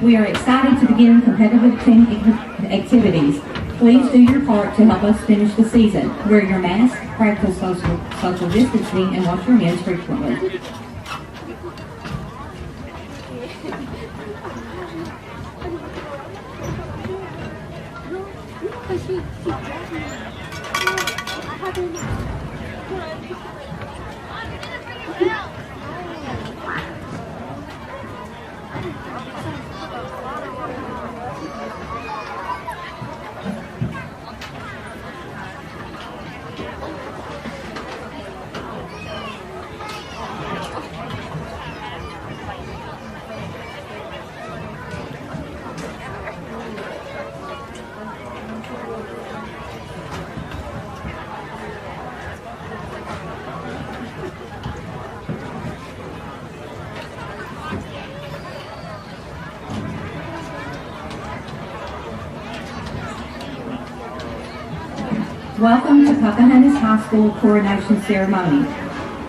We are excited to begin competitive team activities. Please do your part to help us finish the season. Wear your mask, practice social distancing, and wash your hands frequently. Welcome to Pocahontas High School Coronation Ceremony.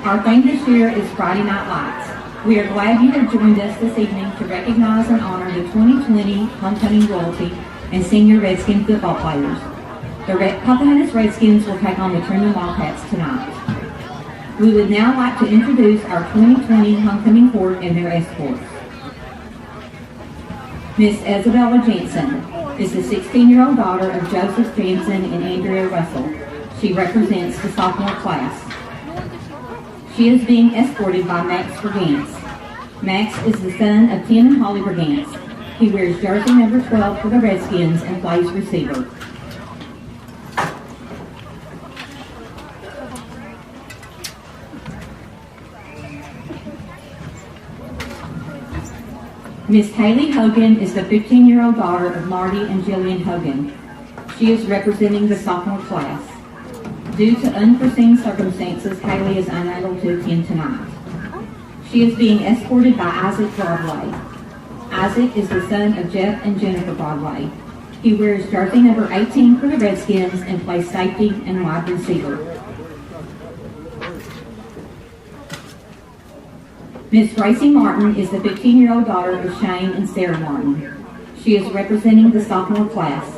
Our theme this year is Friday Night Lights. We are glad you have joined us this evening to recognize and honor the 2020 homecoming royalty and senior Redskin football players. The Pocahontas Redskins will take on the Trumann Wildcats tonight. We would now like to introduce our 2020 homecoming court and their escorts. Miss Isabella Jansen is the 16-year-old daughter of Joseph Jansen and Andrea Russell. She represents the sophomore class. She is being escorted by Max Brigance. Max is the son of Tim and Holly Brigance. He wears jersey number 12 for the Redskins and plays receiver. Miss Haley Hogan is the 15-year-old daughter of Marty and Jillian Hogan. She is representing the sophomore class. Due to unforeseen circumstances, Haley is unable to attend tonight. She is being escorted by Isaac Broadway. Isaac is the son of Jeff and Jennifer Broadway. He wears jersey number 18 for the Redskins and plays safety and wide receiver. Miss Gracie Martin is the 15-year-old daughter of Shane and Sarah Martin. She is representing the sophomore class.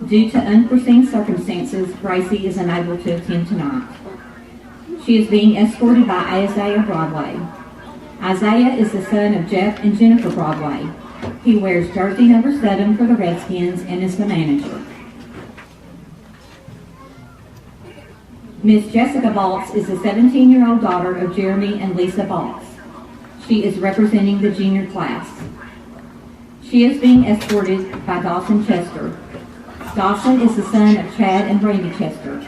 Due to unforeseen circumstances, Gracie is unable to attend tonight. She is being escorted by Isaiah Broadway. Isaiah is the son of Jeff and Jennifer Broadway. He wears jersey number 7 for the Redskins and is the manager. Miss Jessica Baltz is the 17-year-old daughter of Jeremy and Lisa Baltz. She is representing the junior class. She is being escorted by Dawson Chester. Dawson is the son of Chad and Brandy Chester.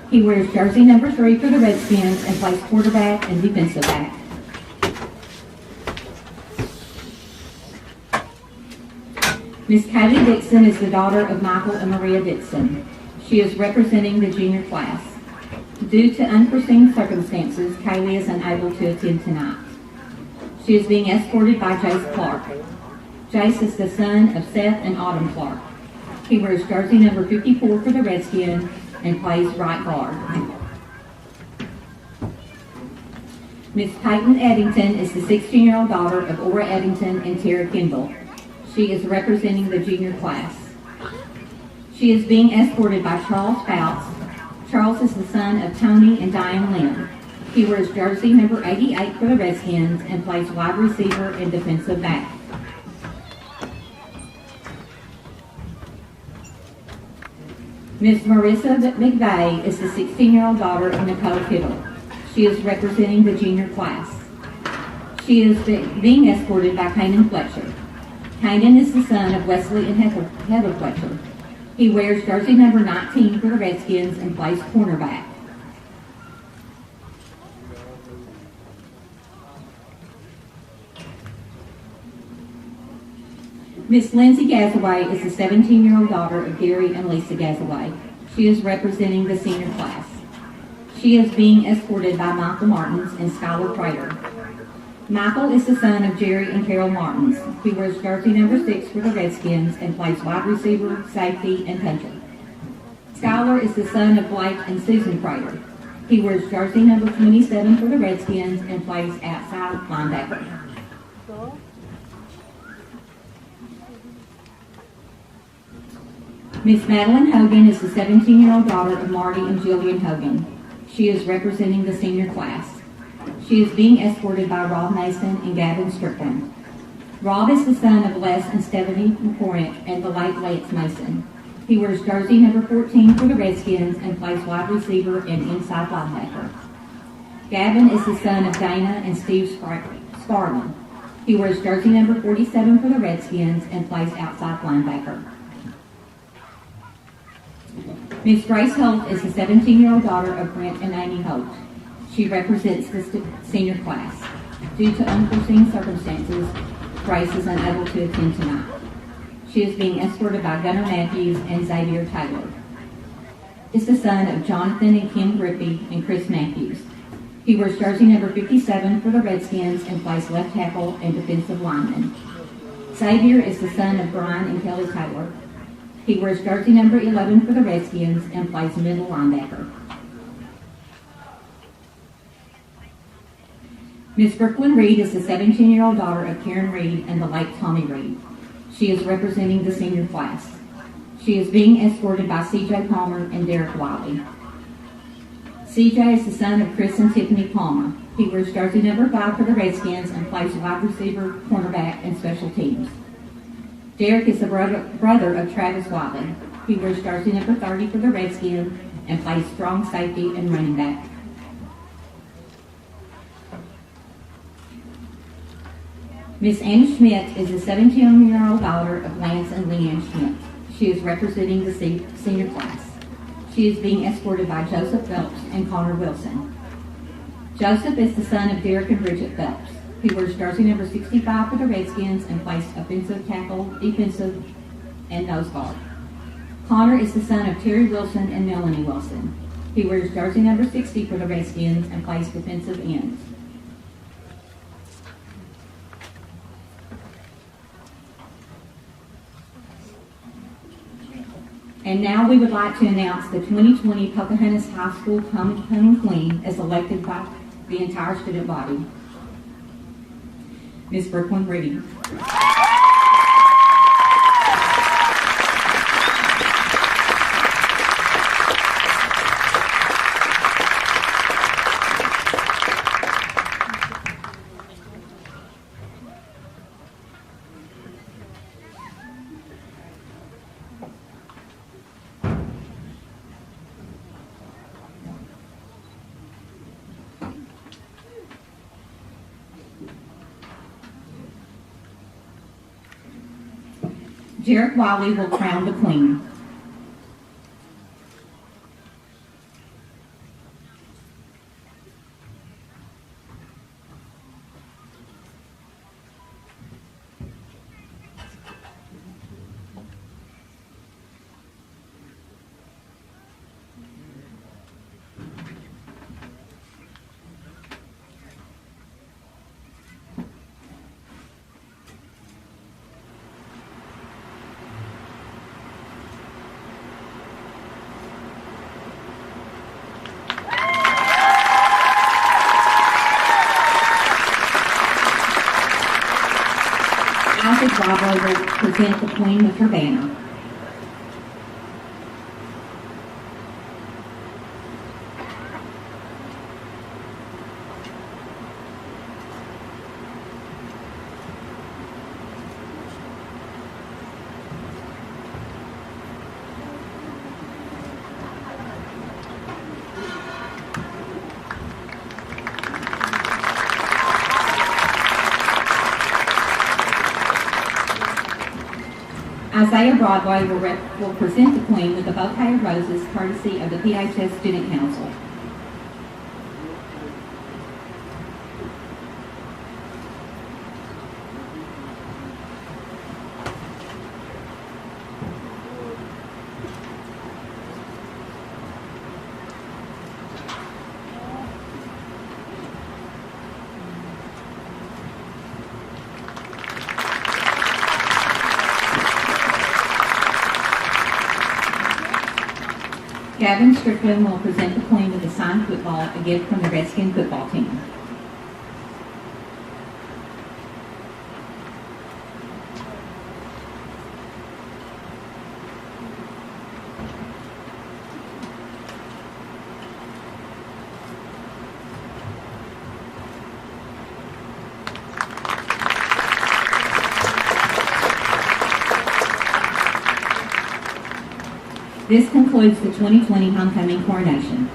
He wears jersey number 3 for the Redskins and plays quarterback and defensive back. Miss Kaylee Dixon is the daughter of Michael and Maria Dixon. She is representing the junior class. Due to unforeseen circumstances, Kaylee is unable to attend tonight. She is being escorted by Jace Clark. Jace is the son of Seth and Autumn Clark. He wears jersey number 54 for the Redskins and plays right guard. Miss Peyton Eddington is the 16-year-old daughter of Ora Eddington and Tara Kendall. She is representing the junior class. She is being escorted by Charles Fouts. Charles is the son of Tony and Diane Lynn. He wears jersey number 88 for the Redskins and plays wide receiver and defensive back. Miss Marissa McVeigh is the 16-year-old daughter of Nicole Kittle. She is representing the junior class. She is being escorted by Kanan Fletcher. Kanan is the son of Wesley and Heather Fletcher. He wears jersey number 19 for the Redskins and plays cornerback. Miss Lindsay Gazaway is the 17-year-old daughter of Gary and Lisa Gazaway. She is representing the senior class. She is being escorted by Michael Martins and Skylar Prater. Michael is the son of Jerry and Carol Martins. He wears jersey number 6 for the Redskins and plays wide receiver, safety, and punter. Skylar is the son of Blake and Susan Prater. He wears jersey number 27 for the Redskins and plays outside linebacker. Miss Madeline Hogan is the 17-year-old daughter of Marty and Jillian Hogan. She is representing the senior class. She is being escorted by Rob Mason and Gavin Strickland. Rob is the son of Les and Stephanie McCormick and the late Lance Mason. He wears jersey number 14 for the Redskins and plays wide receiver and inside linebacker. Gavin is the son of Dana and Steve Sparlin. He wears jersey number 47 for the Redskins and plays outside linebacker. Miss Grace Holt is the 17-year-old daughter of Brent and Amy Holt. She represents the senior class. Due to unforeseen circumstances, Grace is unable to attend tonight. She is being escorted by Gunnar Matthews and Xavier Taylor. Is the son of Jonathan and Kim Grippy and Chris Matthews. He wears jersey number 57 for the Redskins and plays left tackle and defensive lineman. Xavier is the son of Brian and Kelly Taylor. He wears jersey number 11 for the Redskins and plays middle linebacker. Miss Brooklyn Reed is the 17-year-old daughter of Karen Reed and the late Tommy Reed. She is representing the senior class. She is being escorted by C.J. Palmer and Derek Wiley. C.J. is the son of Chris and Tiffany Palmer. He wears jersey number 5 for the Redskins and plays wide receiver, cornerback, and special teams. Derek is the brother of Travis Wiley. He wears jersey number 30 for the Redskins and plays strong safety and running back. Miss Anna Schmidt is the 17-year-old daughter of Lance and Leanne Schmidt. She is representing the senior class. She is being escorted by Joseph Phelps and Connor Wilson. Joseph is the son of Derek and Bridget Phelps. He wears jersey number 65 for the Redskins and plays offensive tackle, defensive, and nose guard. Connor is the son of Terry Wilson and Melanie Wilson. He wears jersey number 60 for the Redskins and plays defensive ends. And now we would like to announce the 2020 Pocahontas High School Homecoming Queen as elected by the entire student body. Miss Brooklyn Reed. Derek Wiley will crown the queen. Bravo will present the queen with her banner. Isaiah Broadway will present the Queen with a bouquet of roses courtesy of the PHS Student Council. Gavin Strickland will present the Queen with a signed football, a gift from the Redskin football team. This concludes the 2020 Homecoming Coronation.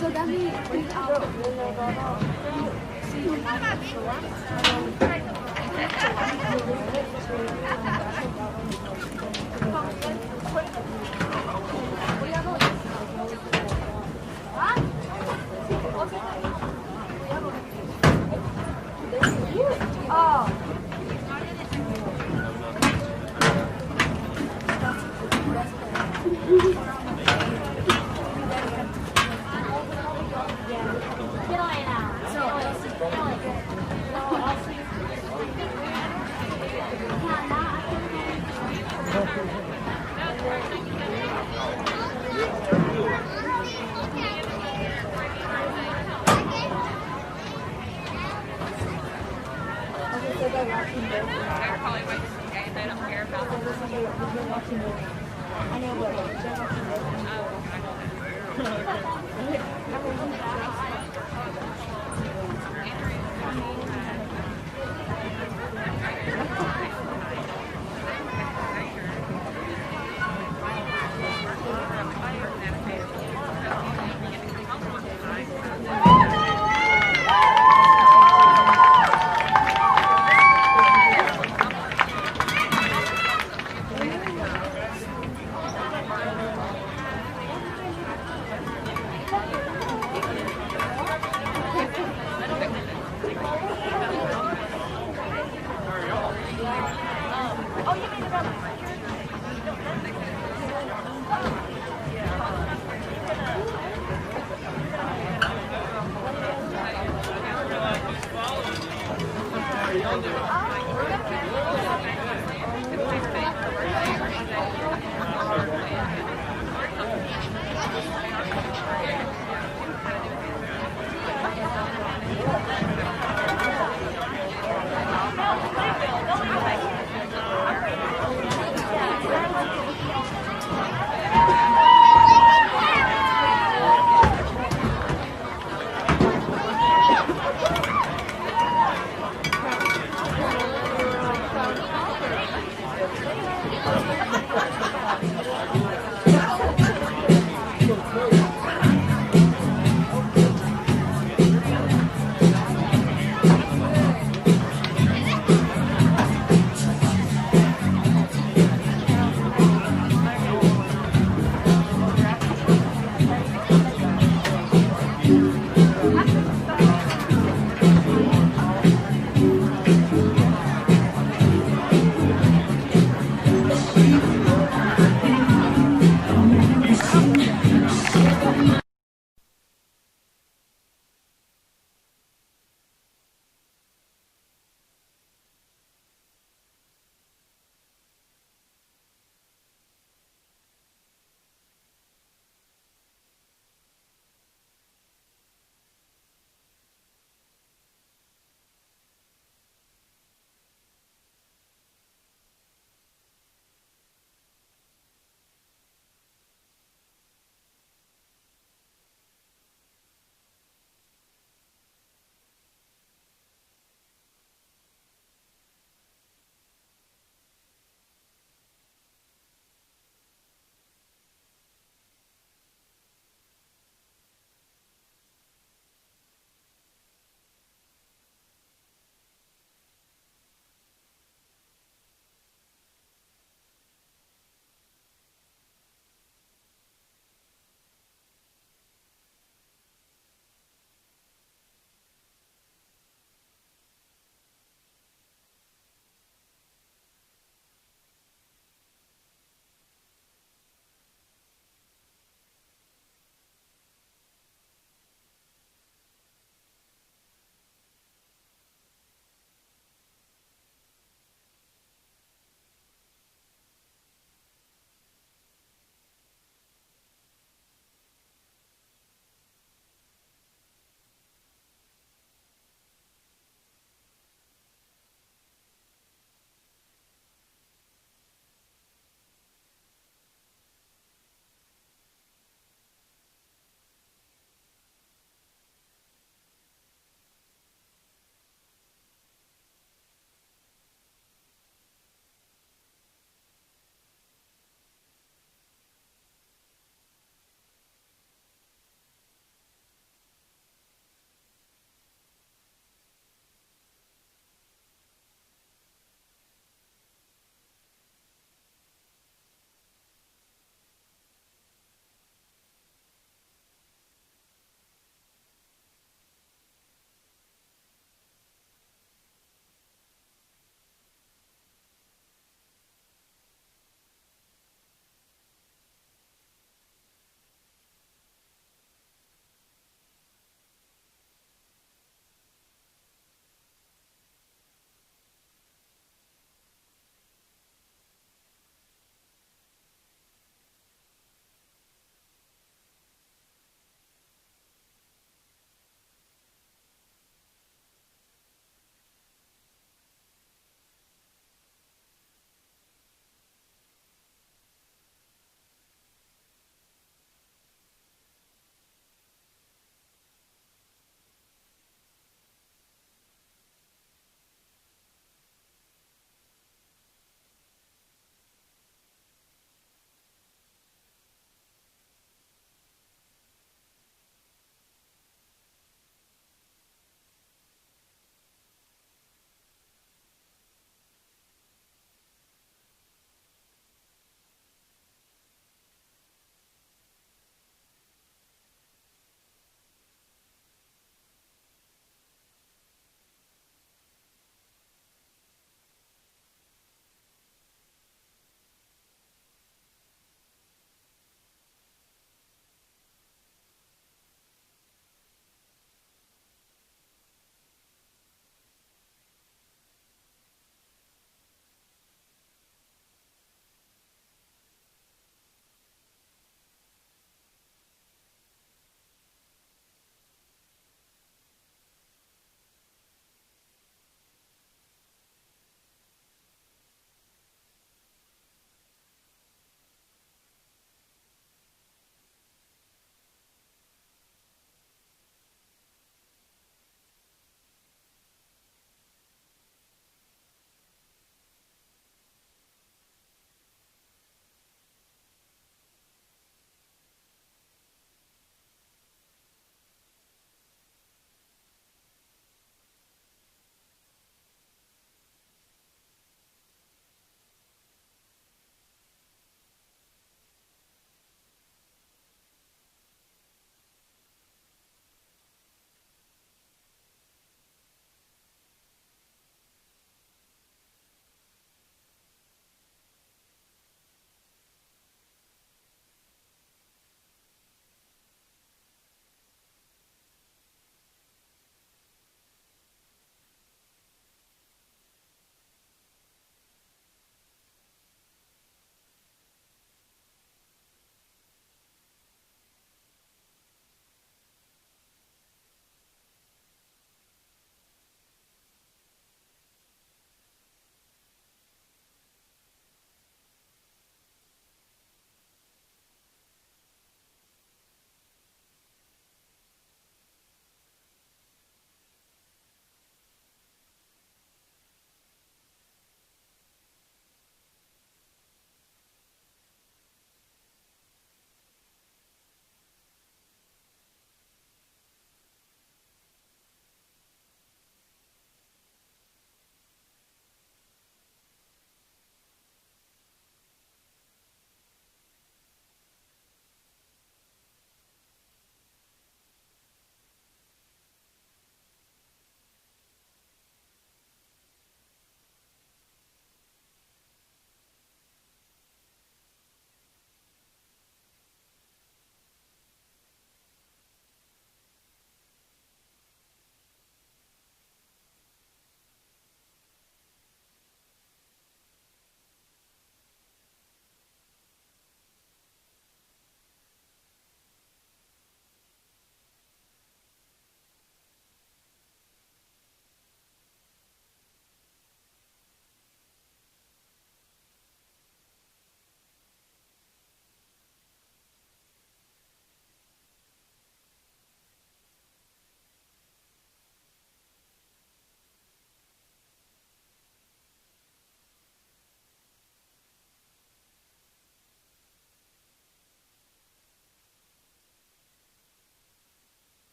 So that means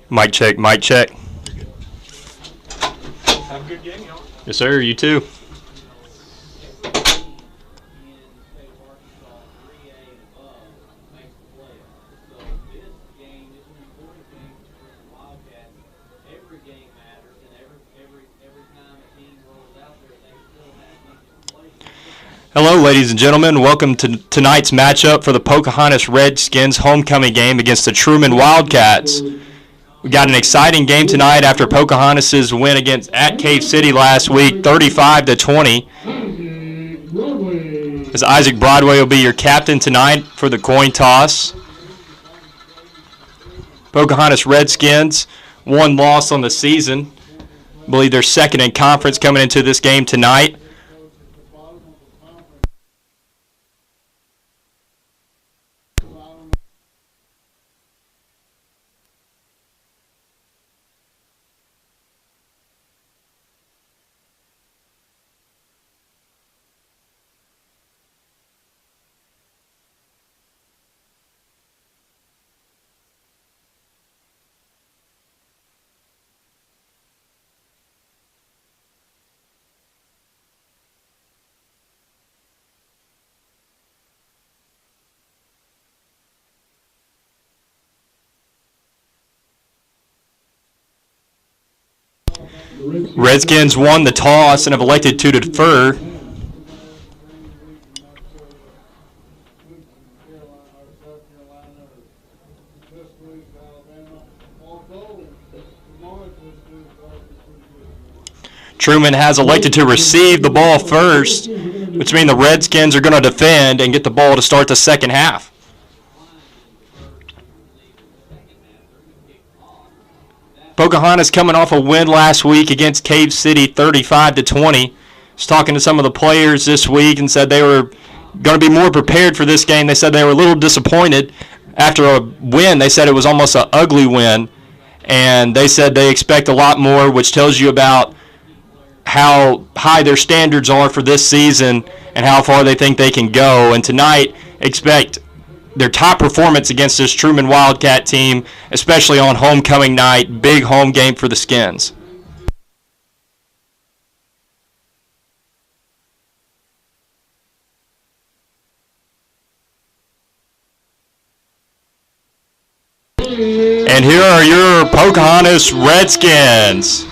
Mic check, mic check. Have a good game, y'all. Yes, sir. You too. Hello, ladies and gentlemen. Welcome to tonight's matchup for the Pocahontas Redskins homecoming game against the Trumann Wildcats. We got an exciting game tonight after Pocahontas' win at Cave City last week, 35-20. As Isaac Broadway will be your captain tonight for the coin toss. Pocahontas Redskins, one loss on the season. I believe they're second in conference coming into this game tonight. Redskins won the toss and have elected to defer. Trumann has elected to receive the ball first, which means the Redskins are going to defend and get the ball to start the second half. Pocahontas coming off a win last week against Cave City, 35-20. Was talking to some of the players this week and said they were going to be more prepared for this game. They said they were a little disappointed after a win. They said it was almost an ugly win, and they said they expect a lot more, which tells you about how high their standards are for this season and how far they think they can go. And tonight, expect their top performance against this Trumann Wildcat team, especially on homecoming night. Big home game for the Skins. And here are your Pocahontas Redskins.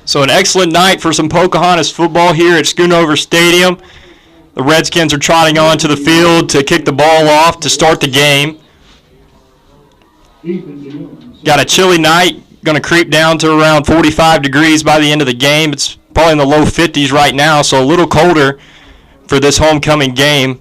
So an excellent night for some Pocahontas football here at Schoonover Stadium. The Redskins are trotting onto the field to kick the ball off to start the game. Got a chilly night, going to creep down to around 45 degrees by the end of the game. It's probably in the low 50s right now, so a little colder for this homecoming game.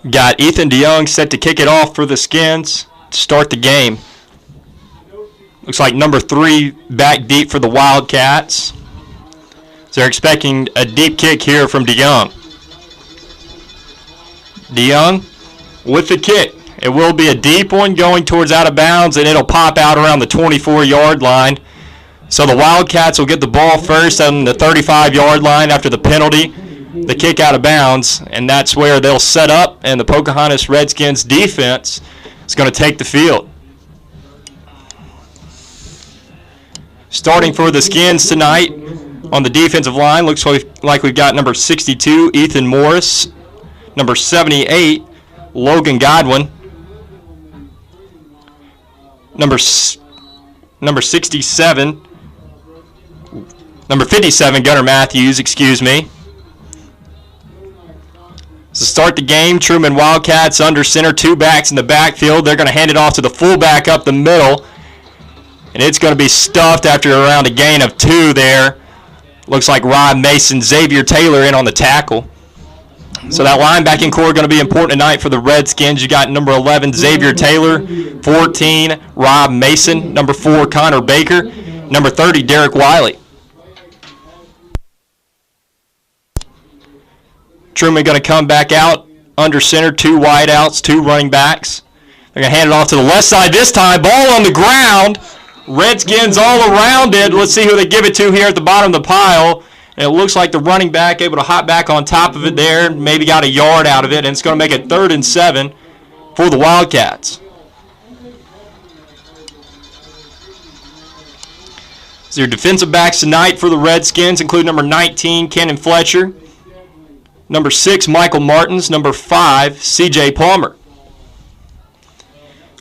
Got Ethan DeYoung set to kick it off for the Skins to start the game. Looks like number 3 back deep for the Wildcats. So they're expecting a deep kick here from DeYoung. DeYoung with the kick. It will be a deep one going towards out of bounds, and it'll pop out around the 24-yard line. So the Wildcats will get the ball first on the 35-yard line after the penalty. The kick out of bounds, and that's where they'll set up, and the Pocahontas Redskins defense is going to take the field. Starting for the Skins tonight On the defensive line, looks like we've got number 62, Ethan Morris, number 78, Logan Godwin, number 67, number 57, Gunnar Matthews, excuse me. To start the game, Trumann Wildcats under center, two backs in the backfield. They're going to hand it off to the fullback up the middle, and it's going to be stuffed after around a gain of 2 there. Looks like Rob Mason, Xavier Taylor in on the tackle. So that linebacking core going to be important tonight for the Redskins. You got number 11, Xavier Taylor, 14, Rob Mason, number 4, Connor Baker, number 30, Derek Wiley. Trumann going to come back out under center, 2 wideouts, 2 running backs. They're going to hand it off to the left side this time. Ball on the ground. Redskins all around it. Let's see who they give it to here at the bottom of the pile. And it looks like the running back able to hop back on top of it there. Maybe got a yard out of it. And it's going to make it 3rd and 7 for the Wildcats. So your defensive backs tonight for the Redskins include number 19, Kenan Fletcher, number 6, Michael Martins, number 5, C.J. Palmer.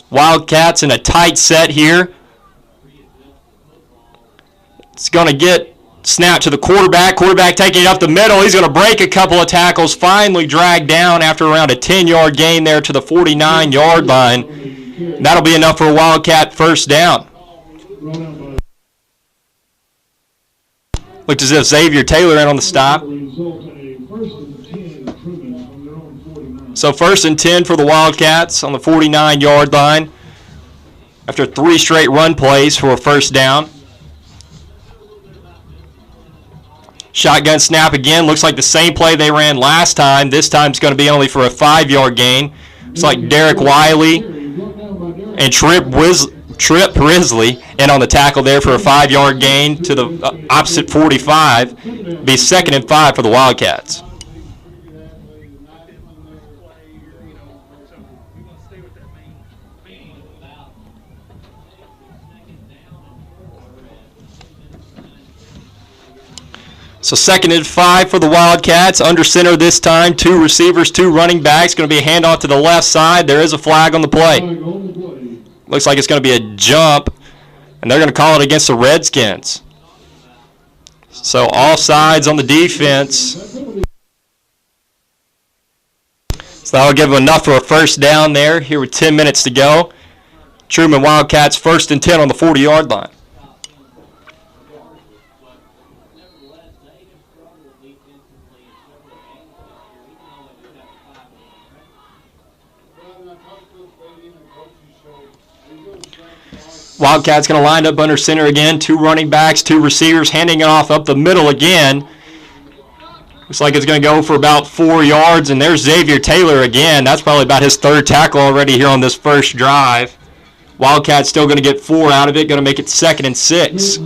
Wildcats in a tight set here. It's going to get snapped to the quarterback. Quarterback taking it up the middle. He's going to break a couple of tackles, finally dragged down after around a 10-yard gain there to the 49-yard line. That'll be enough for a Wildcat first down. Looked as if Xavier Taylor in on the stop. So 1st and 10 for the Wildcats on the 49-yard line after 3 straight run plays for a first down. Shotgun snap again. Looks like the same play they ran last time. This time it's going to be only for a 5-yard gain. It's like Derek Wiley and Trip Risley in on the tackle there for a 5-yard gain to the opposite 45. Be 2nd and 5 for the Wildcats. So 2nd and 5 for the Wildcats. Under center this time. 2 receivers, 2 running backs. Going to be a handoff to the left side. There is a flag on the play. Looks like it's going to be a jump, and they're going to call it against the Redskins. So all sides on the defense. So that'll give them enough for a first down there here with 10 minutes to go. Trumann Wildcats 1st and 10 on the 40-yard line. Wildcats going to line up under center again. 2 running backs, 2 receivers, handing it off up the middle again. Looks like it's going to go for about 4 yards, and there's Xavier Taylor again. That's probably about his 3rd tackle already here on this first drive. Wildcats still going to get 4 out of it, going to make it 2nd and 6.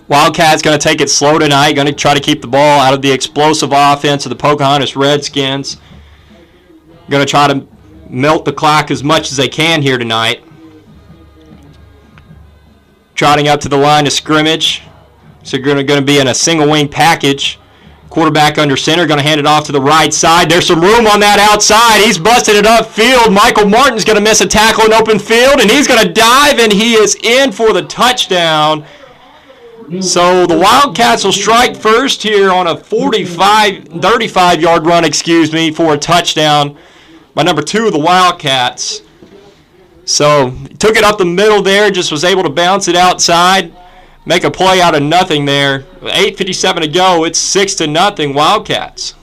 Wildcats going to take it slow tonight, going to try to keep the ball out of the explosive offense of the Pocahontas Redskins. Going to try to melt the clock as much as they can here tonight. Trotting up to the line of scrimmage. So you're going to be in a single wing package. Quarterback under center, going to hand it off to the right side. There's some room on that outside. He's busted it upfield. Michael Martin's going to miss a tackle in open field, and he's going to dive, and he is in for the touchdown. So the Wildcats will strike first here on a 35-yard run, for a touchdown by number 2 of the Wildcats. So he took it up the middle there, just was able to bounce it outside, make a play out of nothing there. 8:57 to go, it's 6-0 Wildcats.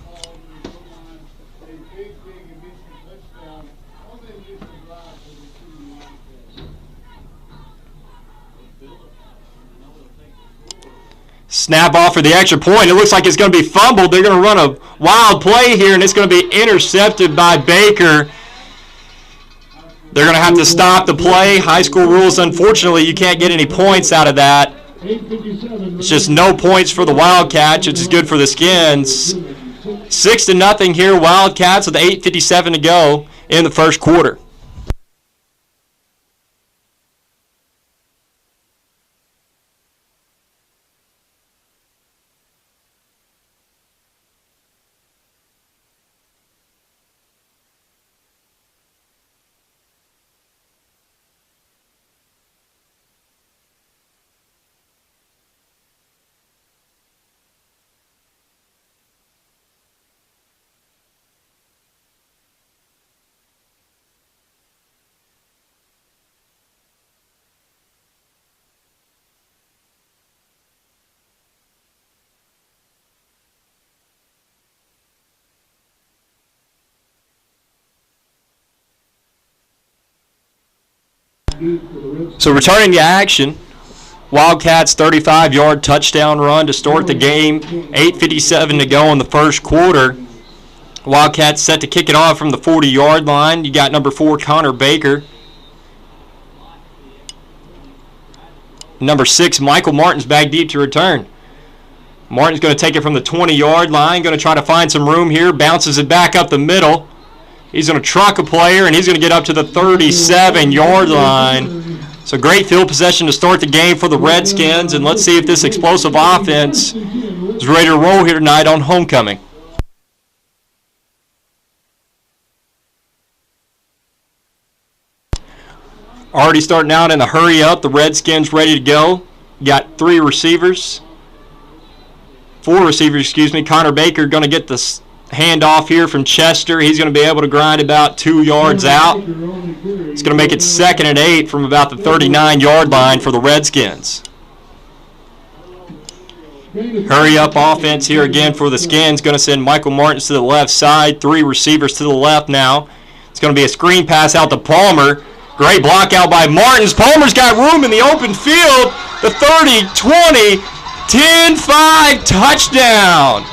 Snap off for the extra point. It looks like it's going to be fumbled. They're going to run a wild play here, and it's going to be intercepted by Baker. They're going to have to stop the play. High school rules, unfortunately, you can't get any points out of that. It's just no points for the Wildcats, which is good for the Skins. 6-0 here, Wildcats with 8:57 to go in the first quarter. So returning to action, Wildcats 35-yard touchdown run to start the game. 8:57 to go in the first quarter. Wildcats set to kick it off from the 40-yard line. You got number 4, Connor Baker. Number 6, Michael Martin's back deep to return. Martin's going to take it from the 20-yard line, going to try to find some room here, bounces it back up the middle. He's going to truck a player, and he's going to get up to the 37-yard line. So great field possession to start the game for the Redskins, and let's see if this explosive offense is ready to roll here tonight on homecoming. Already starting out in a hurry up, the Redskins ready to go. Got 4 receivers, Connor Baker going to get the handoff here from Chester. He's going to be able to grind about 2 yards out. It's going to make it 2nd and 8 from about the 39-yard line for the Redskins. Hurry up offense here again for the Skins. Going to send Michael Martins to the left side. 3 receivers to the left now. It's going to be a screen pass out to Palmer. Great block out by Martins. Palmer's got room in the open field. The 30, 20, 10-5 touchdown.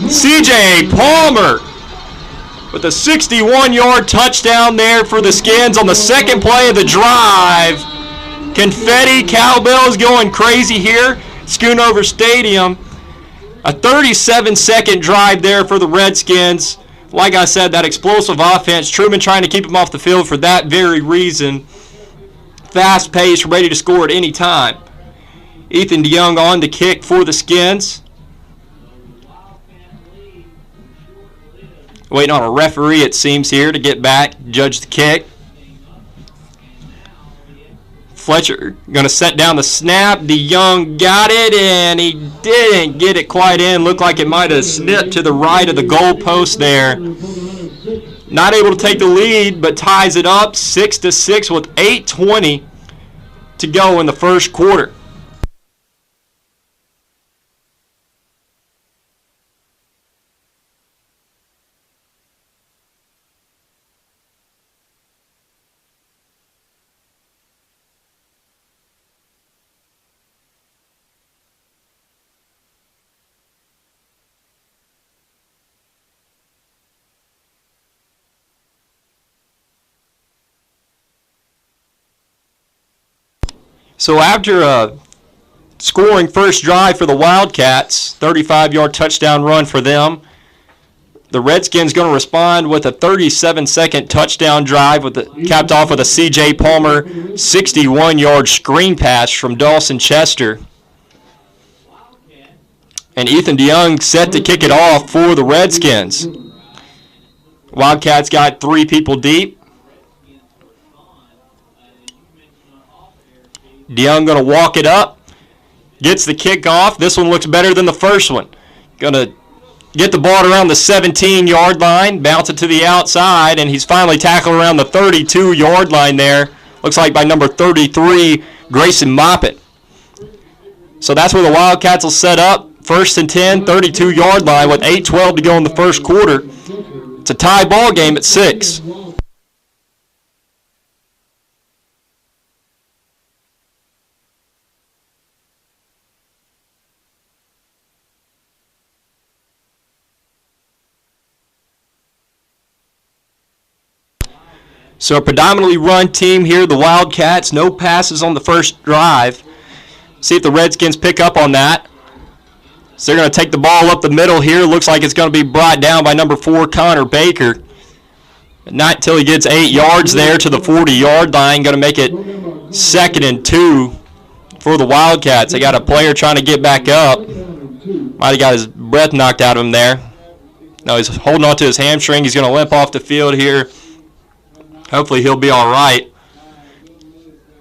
C.J. Palmer with a 61-yard touchdown there for the Skins on the second play of the drive. Confetti, cowbells going crazy here. Schoonover Stadium. A 37-second drive there for the Redskins. Like I said, that explosive offense. Trumann trying to keep him off the field for that very reason. Fast-paced, ready to score at any time. Ethan DeYoung on to kick for the Skins. Waiting on a referee, it seems, here to get back, judge the kick. Fletcher going to set down the snap. DeYoung got it, and he didn't get it quite in. Looked like it might have snipped to the right of the goalpost there. Not able to take the lead, but ties it up 6-6 with 8:20 to go in the first quarter. So after a scoring first drive for the Wildcats, 35-yard touchdown run for them, the Redskins going to respond with a 37-second touchdown drive capped off with a C.J. Palmer 61-yard screen pass from Dawson Chester. And Ethan DeYoung set to kick it off for the Redskins. Wildcats got 3 people deep. DeYoung going to walk it up, gets the kickoff. This one looks better than the first one. Going to get the ball around the 17-yard line, bounce it to the outside, and he's finally tackled around the 32-yard line there. Looks like by number 33, Grayson Moppet. So that's where the Wildcats will set up. 1st and 10, 32-yard line with 8:12 to go in the first quarter. It's a tie ball game at 6. So a predominantly run team here, the Wildcats. No passes on the first drive. See if the Redskins pick up on that. So they're going to take the ball up the middle here. Looks like it's going to be brought down by number 4, Connor Baker. Not until he gets 8 yards there to the 40-yard line. Going to make it 2nd and 2 for the Wildcats. They got a player trying to get back up. Might have got his breath knocked out of him there. No, he's holding on to his hamstring. He's going to limp off the field here. Hopefully he'll be all right.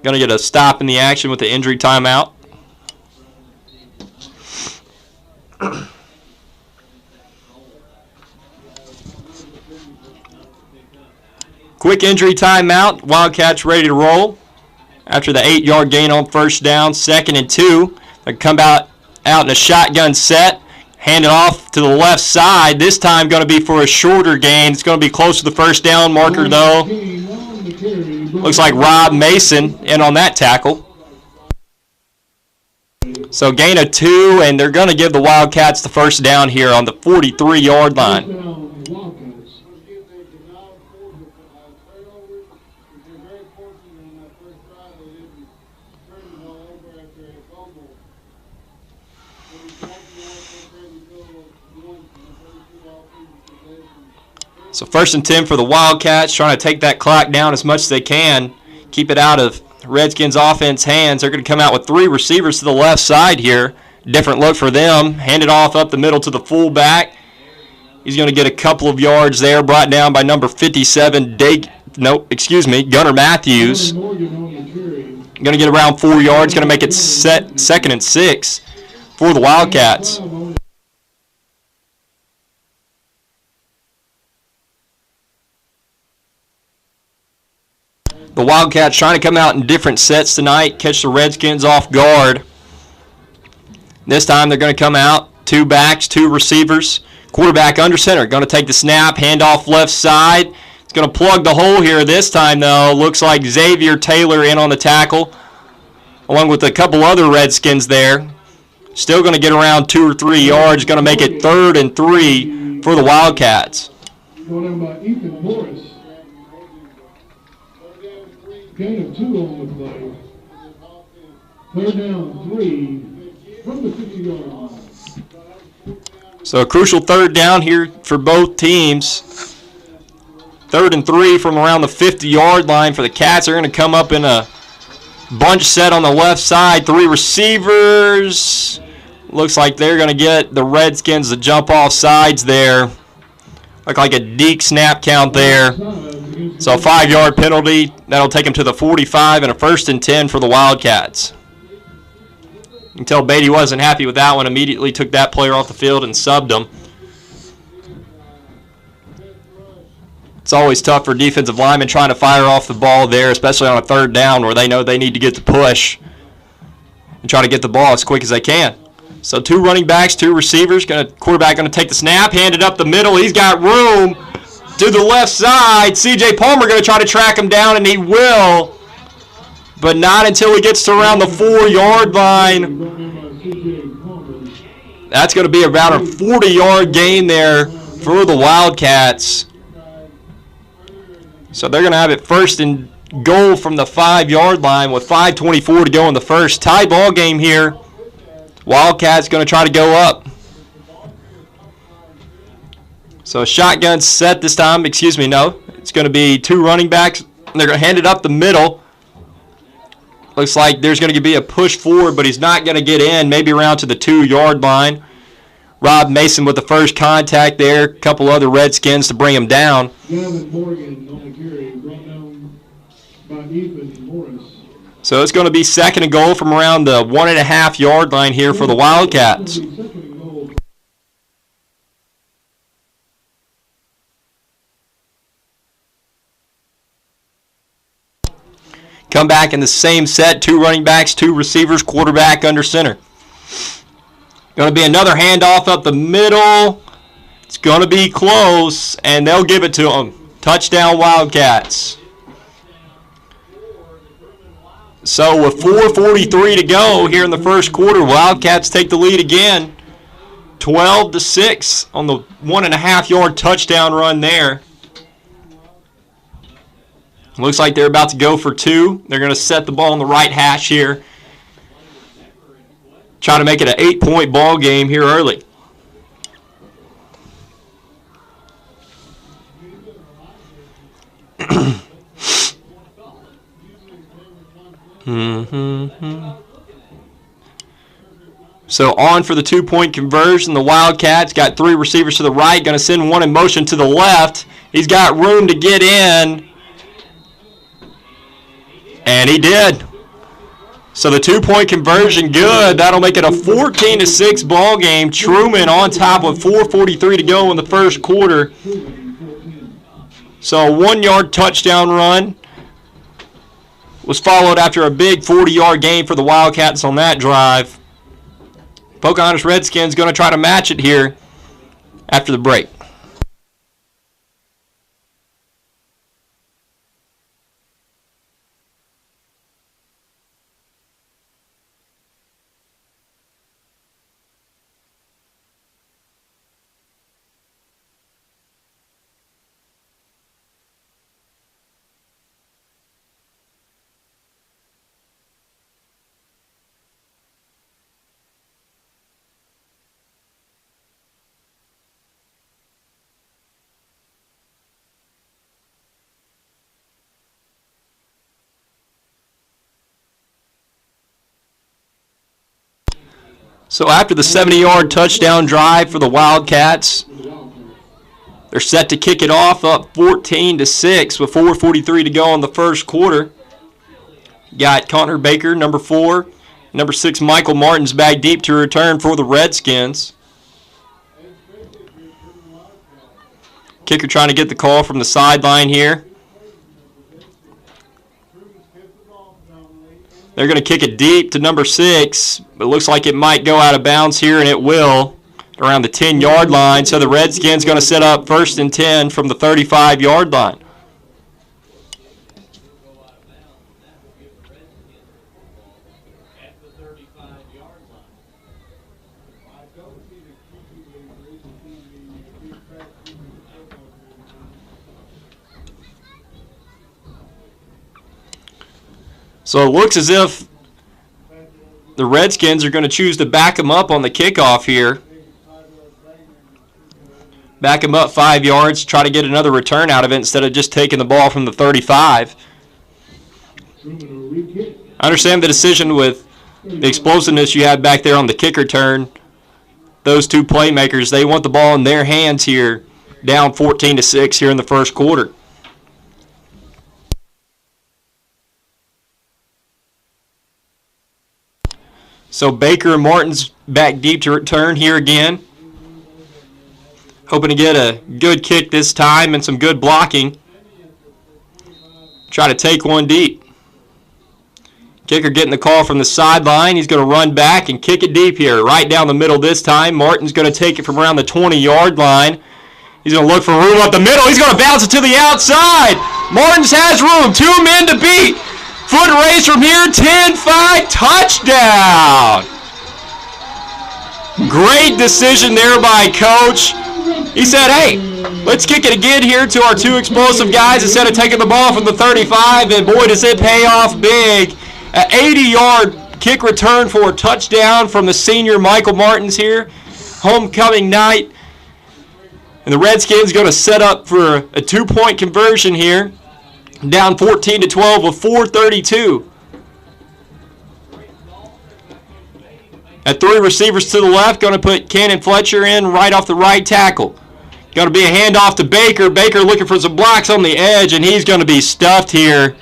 Going to get a stop in the action with the injury timeout. Quick injury timeout. Wildcats ready to roll. After the 8-yard gain on first down, 2nd and 2. They come out in a shotgun set. Hand it off to the left side. This time going to be for a shorter gain. It's going to be close to the first down marker, though. Looks like Rob Mason in on that tackle. So gain of 2, and they're going to give the Wildcats the first down here on the 43-yard line. So 1st and 10 for the Wildcats, trying to take that clock down as much as they can. Keep it out of Redskins offense hands. They're going to come out with 3 receivers to the left side here. Different look for them. Hand it off up the middle to the fullback. He's going to get a couple of yards there, brought down by number 57, Gunnar Matthews. Going to get around 4 yards. Going to make it 2nd and 6 for the Wildcats. The Wildcats trying to come out in different sets tonight, catch the Redskins off guard. This time they're going to come out, 2 backs, 2 receivers. Quarterback under center, going to take the snap, hand off left side. It's going to plug the hole here this time, though. Looks like Xavier Taylor in on the tackle, along with a couple other Redskins there. Still going to get around 2 or 3 yards. Going to make it 3rd and 3 for the Wildcats. Going by Ethan Morris. Gain of 2 on the play. 3rd down 3 from the 50-yard line. So a crucial 3rd down here for both teams. 3rd and 3 from around the 50-yard line for the Cats. They're going to come up in a bunch set on the left side. 3 receivers. Looks like they're going to get the Redskins to jump off sides there. Look like a deke snap count there. So a 5-yard penalty. That'll take them to the 45 and a 1st and 10 for the Wildcats. You can tell Beatty wasn't happy with that one. Immediately took that player off the field and subbed him. It's always tough for defensive linemen trying to fire off the ball there, especially on a 3rd down where they know they need to get the push and try to get the ball as quick as they can. So 2 running backs, 2 receivers. Quarterback going to take the snap, hand it up the middle. He's got room to the left side. C.J. Palmer going to try to track him down, and he will, but not until he gets to around the 4-yard line. That's going to be about a 40-yard gain there for the Wildcats. So they're going to have it 1st and goal from the 5-yard line with 5:24 to go in the first. Tie ball game here. Wildcats going to try to go up. So a shotgun set this time. It's going to be 2 running backs. They're going to hand it up the middle. Looks like there's going to be a push forward, but he's not going to get in, maybe around to the 2-yard line. Rob Mason with the first contact there. A couple other Redskins to bring him down. Gavin Morgan on the carry, brought down by Ethan Morris. So it's going to be 2nd and goal from around the 1.5-yard line here for the Wildcats. Come back in the same set, 2 running backs, 2 receivers, quarterback under center. Going to be another handoff up the middle. It's going to be close, and they'll give it to them. Touchdown Wildcats. So with 4:43 to go here in the first quarter, Wildcats take the lead again. 12-6 on the 1.5-yard touchdown run there. Looks like they're about to go for 2. They're going to set the ball on the right hash here. Try to make it an 8-point ball game here early. So on for the two-point conversion. The Wildcats got three receivers to the right, going to send one in motion to the left. He's got room to get in, and he did. So the two-point conversion good. That'll make it a 14-6 ball game. Trumann on top with 4:43 to go in the first quarter. So a 1-yard touchdown run was followed after a big 40-yard gain for the Wildcats on that drive. Pocahontas Redskins going to try to match it here after the break. So after the 70-yard touchdown drive for the Wildcats, they're set to kick it off up 14-6 with 4:43 to go in the first quarter. Got Connor Baker, number 4. Number 6, Michael Martins back deep to return for the Redskins. Kicker trying to get the call from the sideline here. They're going to kick it deep to number 6, but it looks like it might go out of bounds here, and it will, around the 10-yard line. So the Redskins going to set up 1st and 10 from the 35-yard line. So it looks as if the Redskins are going to choose to back them up on the kickoff here. Back them up 5 yards, try to get another return out of it instead of just taking the ball from the 35. I understand the decision with the explosiveness you have back there on the kicker turn. Those two playmakers, they want the ball in their hands here, down 14-6 here in the first quarter. So Baker and Martins back deep to return here again. Hoping to get a good kick this time and some good blocking. Try to take one deep. Kicker getting the call from the sideline. He's going to run back and kick it deep here, right down the middle this time. Martin's going to take it from around the 20-yard line. He's going to look for room up the middle. He's going to bounce it to the outside. Martins has room. 2 men to beat. Foot race from here, 10-5, touchdown. Great decision there by Coach. He said, hey, let's kick it again here to our 2 explosive guys instead of taking the ball from the 35, and boy, does it pay off big. An 80-yard kick return for a touchdown from the senior Michael Martins here. Homecoming night. And the Redskins going to set up for a 2-point conversion here. Down 14-12 with 4:32. At 3 receivers to the left, going to put Cannon Fletcher in right off the right tackle. Going to be a handoff to Baker. Baker looking for some blocks on the edge, and he's going to be stuffed here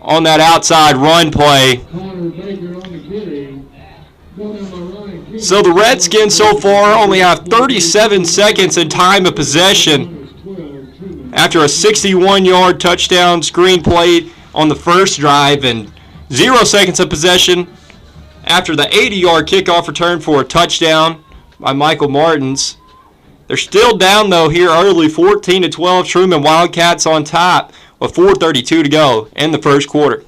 on that outside run play. So the Redskins so far only have 37 seconds in time of possession after a 61-yard touchdown screen play on the first drive, and 0 seconds of possession after the 80-yard kickoff return for a touchdown by Michael Martins. They're still down, though, here early, 14-12. Trumann Wildcats on top with 4:32 to go in the first quarter.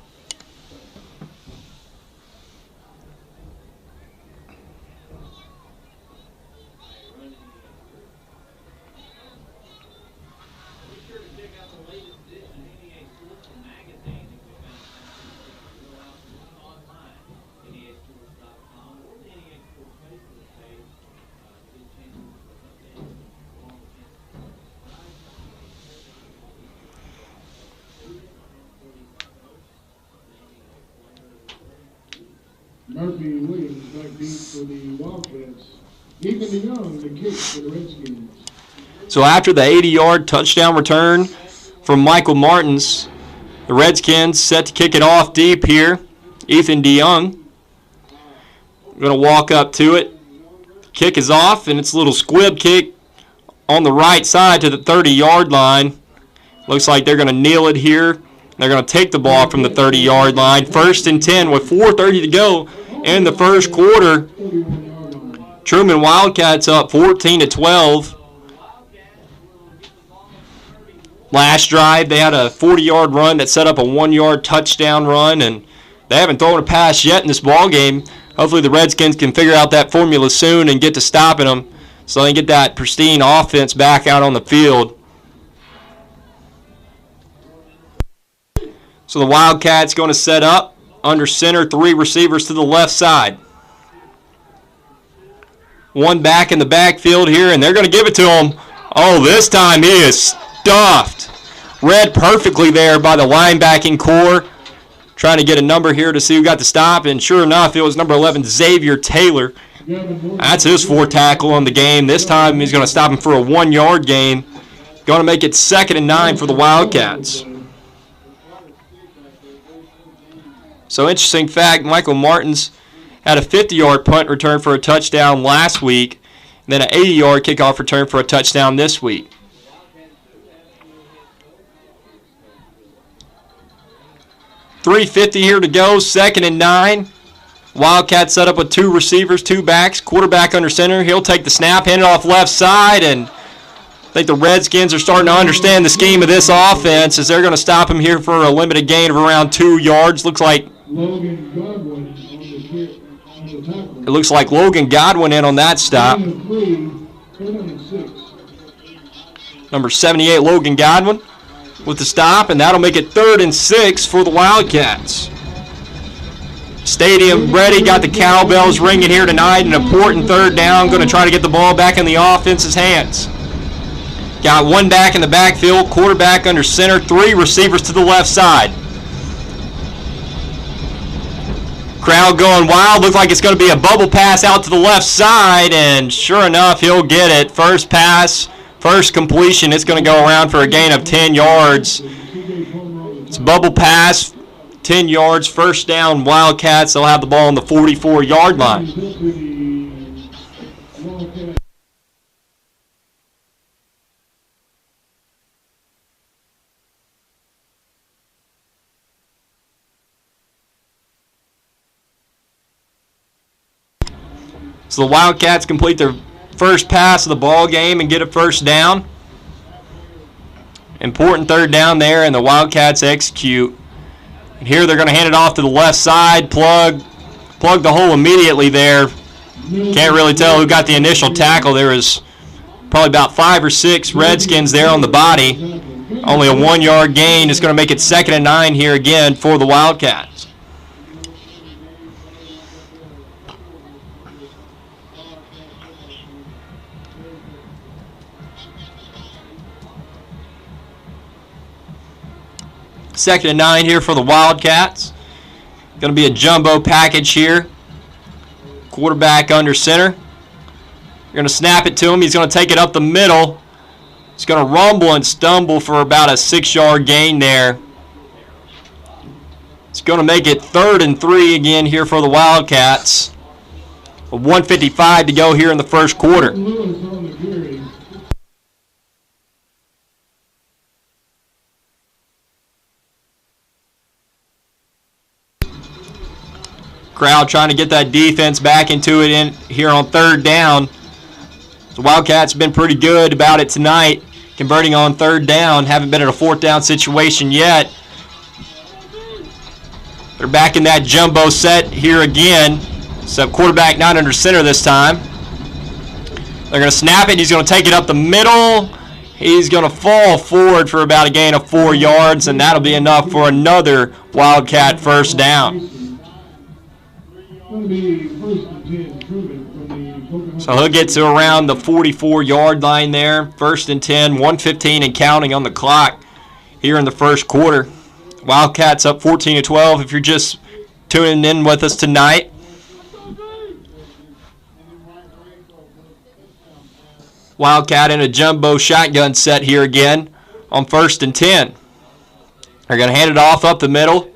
Murphy Williams back deep for the Wildcats. Ethan DeYoung, the kick for the Redskins. So after the 80-yard touchdown return from Michael Martins, the Redskins set to kick it off deep here. Ethan DeYoung going to walk up to it. Kick is off, and it's a little squib kick on the right side to the 30-yard line. Looks like they're going to kneel it here. They're going to take the ball from the 30-yard line. 1st and 10 with 4:30 to go in the first quarter. Trumann Wildcats up 14-12. Last drive, they had a 40-yard run that set up a 1-yard touchdown run, and they haven't thrown a pass yet in this ball game. Hopefully the Redskins can figure out that formula soon and get to stopping them so they can get that pristine offense back out on the field. So the Wildcats going to set up under center, 3 receivers to the left side. 1 back in the backfield here, and they're going to give it to him. Oh, this time he is stuffed. Read perfectly there by the linebacking core. Trying to get a number here to see who got the stop, and sure enough, it was number 11, Xavier Taylor. That's his 4th tackle on the game. This time he's going to stop him for a 1-yard gain. Going to make it 2nd and 9 for the Wildcats. So interesting fact, Michael Martins had a 50-yard punt return for a touchdown last week, and then an 80-yard kickoff return for a touchdown this week. .350 here to go, 2nd and 9. Wildcats set up with 2 receivers, 2 backs, quarterback under center. He'll take the snap, hand it off left side, and I think the Redskins are starting to understand the scheme of this offense as they're going to stop him here for a limited gain of around 2 yards. Looks like it looks like Logan Godwin in on that stop. Number 78, Logan Godwin with the stop, and that'll make it 3rd and 6 for the Wildcats. Stadium ready, got the cowbells ringing here tonight. An important 3rd down, going to try to get the ball back in the offense's hands. Got 1 back in the backfield, quarterback under center, 3 receivers to the left side. Crowd going wild. Looks like it's going to be a bubble pass out to the left side, and sure enough, he'll get it. First pass, first completion. It's going to go around for a gain of 10 yards. It's a bubble pass, 10 yards, 1st down. Wildcats, they'll have the ball on the 44-yard line. So the Wildcats complete their first pass of the ball game and get a 1st down. Important 3rd down there, and the Wildcats execute. And here they're going to hand it off to the left side. Plug the hole immediately there. Can't really tell who got the initial tackle. There was probably about 5 or 6 Redskins there on the body. Only a 1-yard gain is going to make it 2nd and 9 here again for the Wildcats. Second and 9 here for the Wildcats. Going to be a jumbo package here. Quarterback under center. You're going to snap it to him. He's going to take it up the middle. He's going to rumble and stumble for about a 6-yard gain there. It's going to make it 3rd and 3 again here for the Wildcats. 1:55 to go here in the first quarter. Crowd trying to get that defense back into it in here on 3rd down. The Wildcats have been pretty good about it tonight, converting on 3rd down. Haven't been in a 4th down situation yet. They're back in that jumbo set here again. So quarterback not under center this time. They're going to snap it. He's going to take it up the middle. He's going to fall forward for about a gain of 4 yards, and that'll be enough for another Wildcat 1st down. So he'll get to around the 44-yard line there. 1st and 10, 1:15 and counting on the clock here in the first quarter. Wildcats up 14-12 if you're just tuning in with us tonight. Wildcat in a jumbo shotgun set here again on 1st and 10. They're going to hand it off up the middle.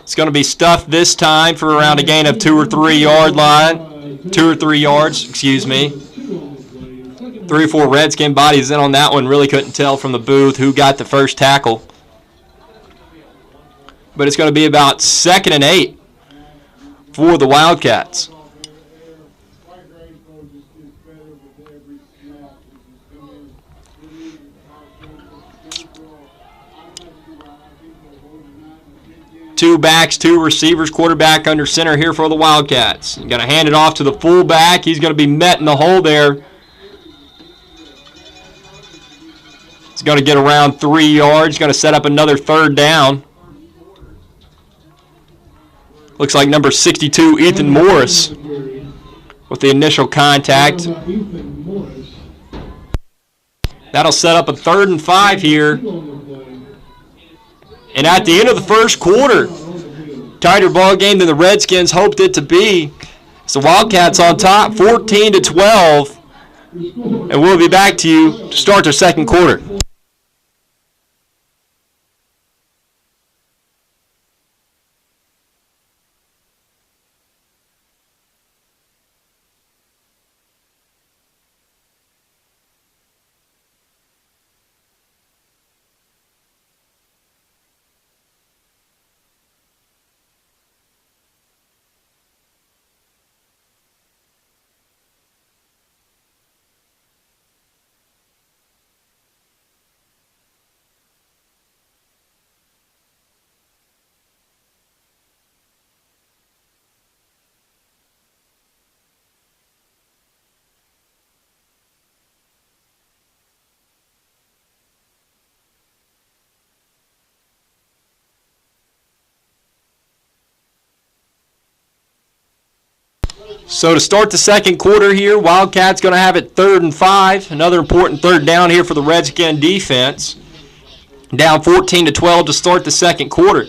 It's going to be stuffed this time for around a gain of 2 or 3 yard line. 2 or 3 yards, excuse me. 3 or 4 Redskin bodies in on that one. Really couldn't tell from the booth who got the first tackle. But it's going to be about 2nd and 8 for the Wildcats. Two backs, 2 receivers, quarterback under center here for the Wildcats. Going to hand it off to the fullback. He's going to be met in the hole there. He's going to get around 3 yards. Going to set up another 3rd down. Looks like number 62, Ethan Morris, with the initial contact. That'll set up a 3rd and 5 here. And at the end of the first quarter, tighter ball game than the Redskins hoped it to be. It's the Wildcats on top, 14-12. And we'll be back to you to start their second quarter. So to start the second quarter here, Wildcats going to have it 3rd and 5. Another important 3rd down here for the Redskin defense. Down 14-12 to start the second quarter.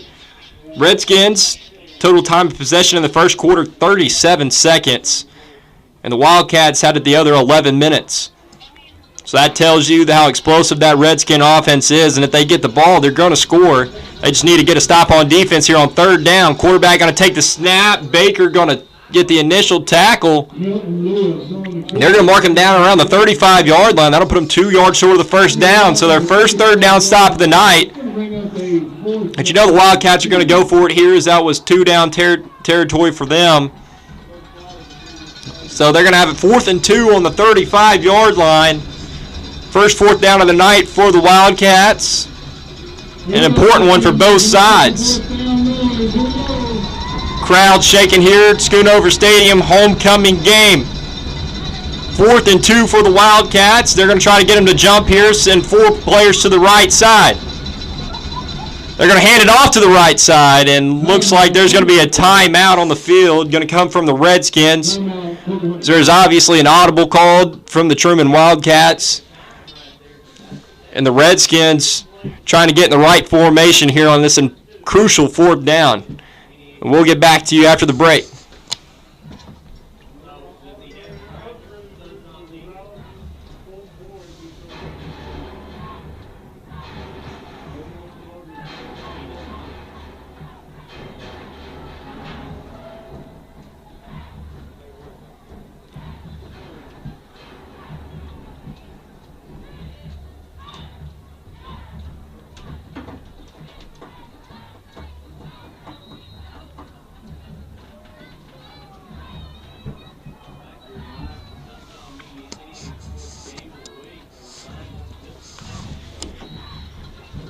Redskins, total time of possession in the first quarter, 37 seconds. And the Wildcats had it the other 11 minutes. So that tells you how explosive that Redskin offense is. And if they get the ball, they're going to score. They just need to get a stop on defense here on 3rd down. Quarterback going to take the snap. Baker going to get the initial tackle. They're going to mark him down around the 35-yard line. That'll put them 2 yards short of the first down. So their first 3rd down stop of the night. But you know the Wildcats are going to go for it here, as that was 2-down territory for them. So they're going to have it 4th and 2 on the 35-yard line. First 4th down of the night for the Wildcats. An important one for both sides. Crowd shaking here at Schoonover Stadium, homecoming game. 4th and 2 for the Wildcats. They're going to try to get them to jump here, send 4 players to the right side. They're going to hand it off to the right side, and looks like there's going to be a timeout on the field, going to come from the Redskins. There's obviously an audible called from the Trumann Wildcats. And the Redskins trying to get in the right formation here on this crucial 4th down. And we'll get back to you after the break.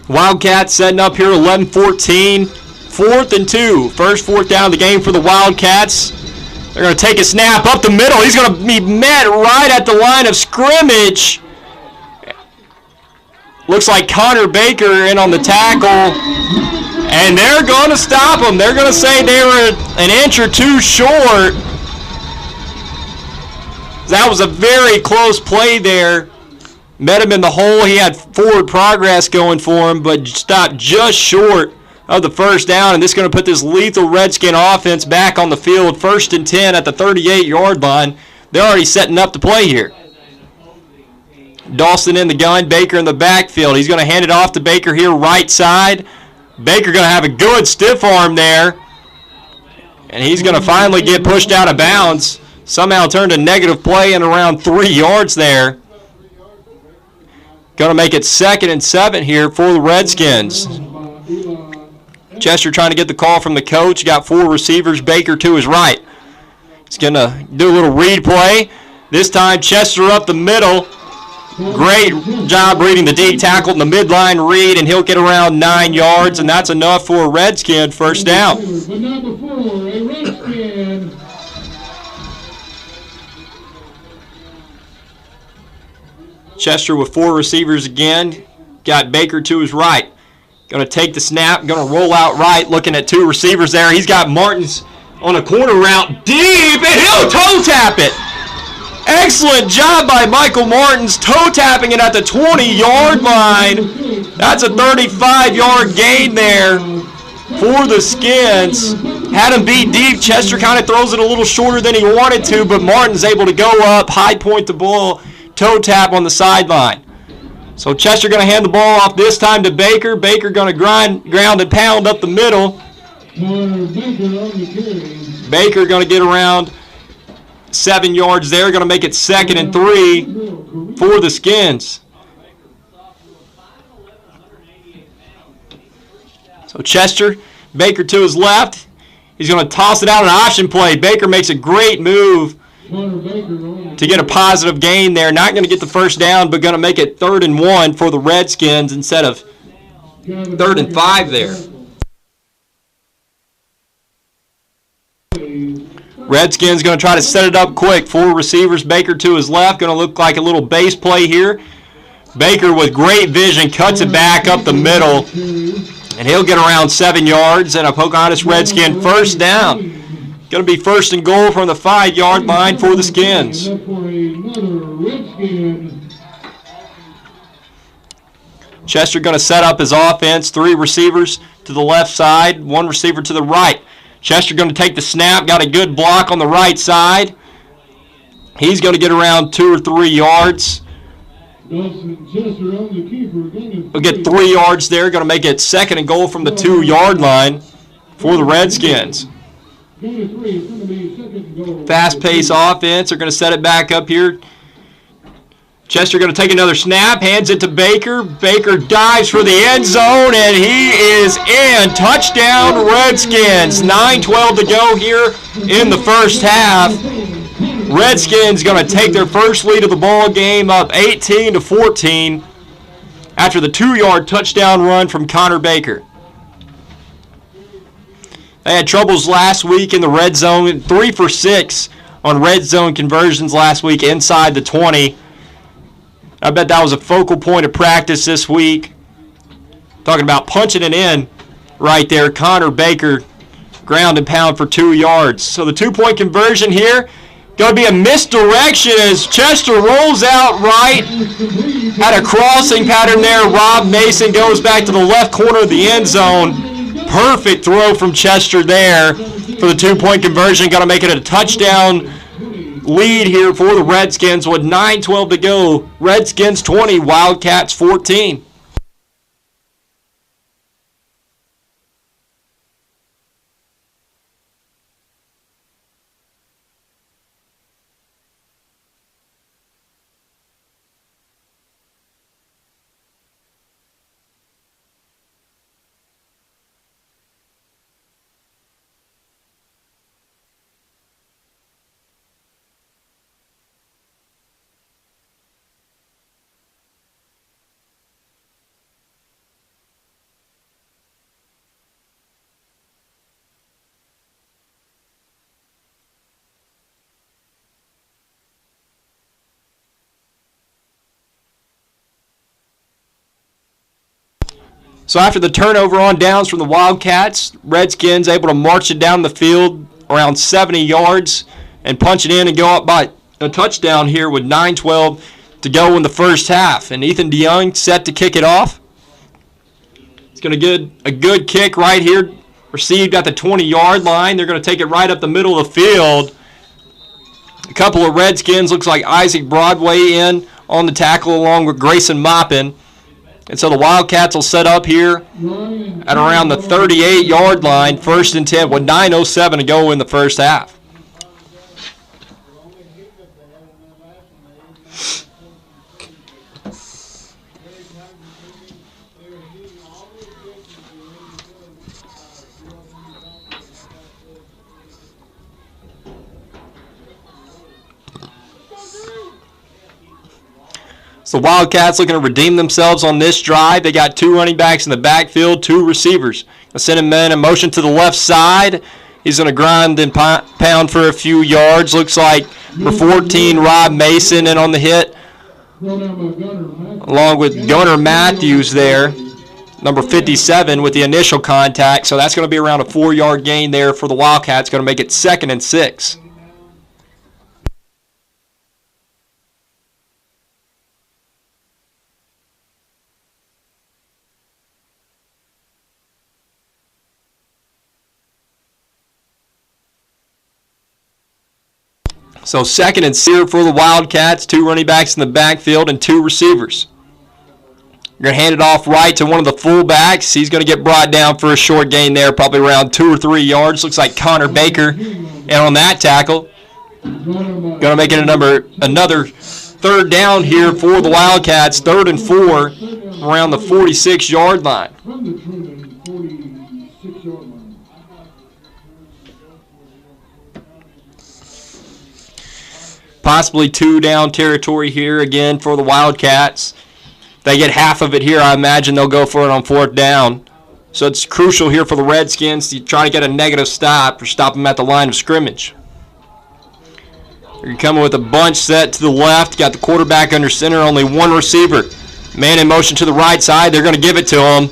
Wildcats setting up here 11-14. 4th and 2. First 4th down of the game for the Wildcats. They're going to take a snap up the middle. He's going to be met right at the line of scrimmage. Looks like Connor Baker in on the tackle. And they're going to stop him. They're going to say they were an inch or 2 short. That was a very close play there. Met him in the hole. He had forward progress going for him, but stopped just short of the first down. And this is going to put this lethal Redskin offense back on the field. 1st and 10 at the 38-yard line. They're already setting up to play here. Dawson in the gun, Baker in the backfield. He's going to hand it off to Baker here, right side. Baker going to have a good stiff arm there. And he's going to finally get pushed out of bounds. Somehow turned a negative play in around 3 yards there. Going to make it 2nd and 7 here for the Redskins. Chester trying to get the call from the coach. Got 4 receivers. Baker to his right. He's going to do a little read play. This time Chester up the middle. Great job reading the D tackle in the midline read, and he'll get around 9 yards, and that's enough for a Redskin first down. But number 4, a Redskin. Chester with 4 receivers again. Got Baker to his right. Going to take the snap. Going to roll out right. Looking at 2 receivers there. He's got Martins on a corner route deep, and he'll toe tap it. Excellent job by Michael Martins, toe tapping it at the 20-yard line. That's a 35-yard gain there for the Skins. Had him beat deep. Chester kind of throws it a little shorter than he wanted to, but Martin's able to go up, high point the ball, toe tap on the sideline. So Chester going to hand the ball off this time to Baker. Baker going to ground and pound up the middle. Baker going to get around 7 yards there. Going to make it 2nd and 3 for the Skins. So Chester, Baker to his left. He's going to toss it out an option play. Baker makes a great move to get a positive gain there. Not going to get the first down, but going to make it 3rd and 1 for the Redskins instead of 3rd and 5 there. Redskins going to try to set it up quick. 4 receivers, Baker to his left. Going to look like a little base play here. Baker with great vision cuts it back up the middle, and he'll get around 7 yards and a Pocahontas Redskin first down. Going to be 1st and goal from the 5-yard line for the Skins. Chester going to set up his offense. 3 receivers to the left side, 1 receiver to the right. Chester going to take the snap. Got a good block on the right side. He's going to get around 2 or 3 yards. We'll get 3 yards there. Going to make it 2nd and goal from the 2-yard line for the Redskins. Fast-paced offense. They're going to set it back up here. Chester going to take another snap, hands it to Baker. Baker dives for the end zone, and he is in. Touchdown, Redskins. 9:12 to go here in the first half. Redskins going to take their first lead of the ball game up 18-14 after the 2-yard touchdown run from Connor Baker. They had troubles last week in the red zone, 3 for 6 on red zone conversions last week inside the 20. I bet that was a focal point of practice this week. Talking about punching it in right there. Connor Baker, ground and pound for 2 yards. So the 2-point conversion here, going to be a misdirection as Chester rolls out right. Had a crossing pattern there. Rob Mason goes back to the left corner of the end zone. Perfect throw from Chester there for the 2-point conversion. Going to make it a touchdown lead here for the Redskins with 9:12 to go. Redskins 20, Wildcats 14. So after the turnover on downs from the Wildcats, Redskins able to march it down the field around 70 yards and punch it in and go up by a touchdown here with 9:12 to go in the first half. And Ethan DeYoung set to kick it off. He's going to get a good kick right here, received at the 20-yard line. They're going to take it right up the middle of the field. A couple of Redskins, looks like Isaac Broadway in on the tackle along with Grayson Moppin. And so the Wildcats will set up here at around the 38-yard line, 1st and 10, with 9:07 to go in the first half. So the Wildcats looking to redeem themselves on this drive. They got 2 running backs in the backfield, 2 receivers. Send him in motion to the left side. He's going to grind and pound for a few yards. Looks like for 14, Rob Mason in on the hit, along with Gunnar Matthews there, number 57, with the initial contact. So that's going to be around a 4-yard gain there for the Wildcats. Going to make it 2nd and 6. So 2nd and 6 for the Wildcats, 2 running backs in the backfield and 2 receivers. You're going to hand it off right to one of the fullbacks. He's going to get brought down for a short gain there, probably around 2 or 3 yards. Looks like Connor Baker. And on that tackle, going to make it another 3rd down here for the Wildcats, 3rd and 4 around the 46-yard line. From the Trumann 46-yard line. Possibly 2 down territory here again for the Wildcats. If they get half of it here, I imagine they'll go for it on 4th down. So it's crucial here for the Redskins to try to get a negative stop or stop them at the line of scrimmage. You're coming with a bunch set to the left. Got the quarterback under center, only 1 receiver. Man in motion to the right side. They're going to give it to him.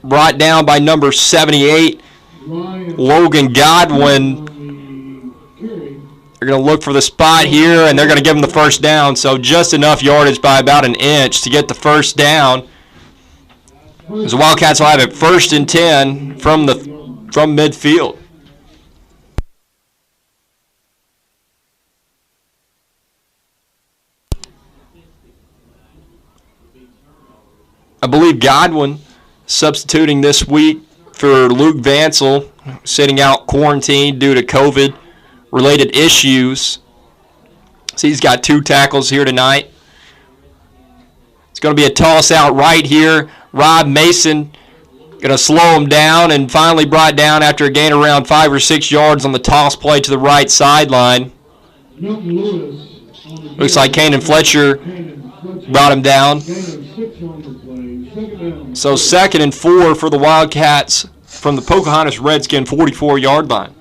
Brought down by number 78, Logan Godwin. They're going to look for the spot here, and they're going to give him the 1st down. So just enough yardage by about an inch to get the 1st down. As the Wildcats will have it 1st and 10 from midfield. I believe Godwin substituting this week for Luke Vansel, sitting out quarantined due to COVID-related issues. So he's got 2 tackles here tonight. It's going to be a toss out right here. Rob Mason going to slow him down and finally brought down after a gain around 5 or 6 yards on the toss play to the right sideline. Looks like Kanan Fletcher brought him down. So 2nd and 4 for the Wildcats from the Pocahontas Redskin 44-yard line.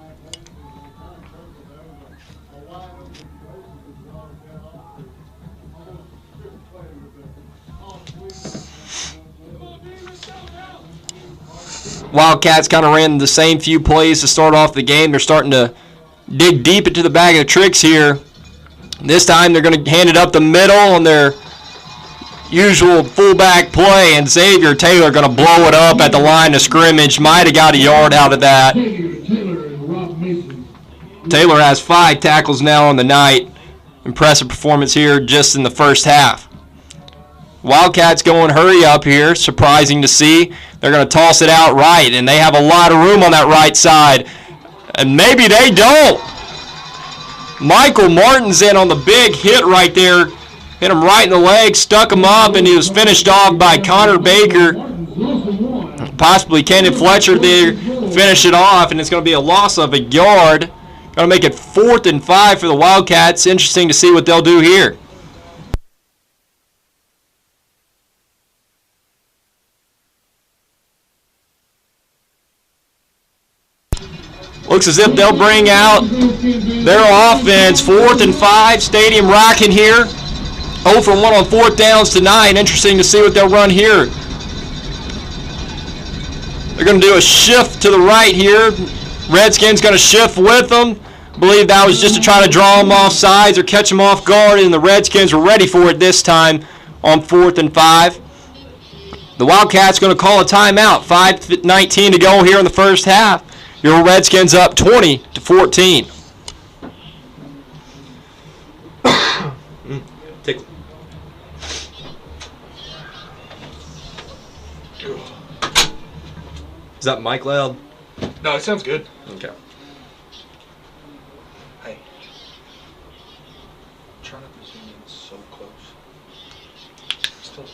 Wildcats kind of ran the same few plays to start off the game. They're starting to dig deep into the bag of tricks here. This time they're going to hand it up the middle on their usual fullback play, and Xavier Taylor going to blow it up at the line of scrimmage. Might have got a yard out of that. Taylor has 5 tackles now on the night. Impressive performance here just in the first half. Wildcats going hurry up here, surprising to see. They're going to toss it out right, and they have a lot of room on that right side. And maybe they don't. Michael Martin's in on the big hit right there. Hit him right in the leg, stuck him up, and he was finished off by Connor Baker. Possibly Kanan Fletcher there finish it off, and it's going to be a loss of a yard. Going to make it 4th and 5 for the Wildcats. Interesting to see what they'll do here. Looks as if they'll bring out their offense. 4th and 5, stadium rocking here. 0 for 1 on 4th downs tonight. Interesting to see what they'll run here. They're going to do a shift to the right here. Redskins going to shift with them. I believe that was just to try to draw them off sides or catch them off guard, and the Redskins were ready for it this time on 4th and 5. The Wildcats going to call a timeout. 5:19 to go here in the first half. Your Redskins up 20-14. Is that mic loud? No, it sounds good. Okay. Hey. Try not to zoom in so close. Still.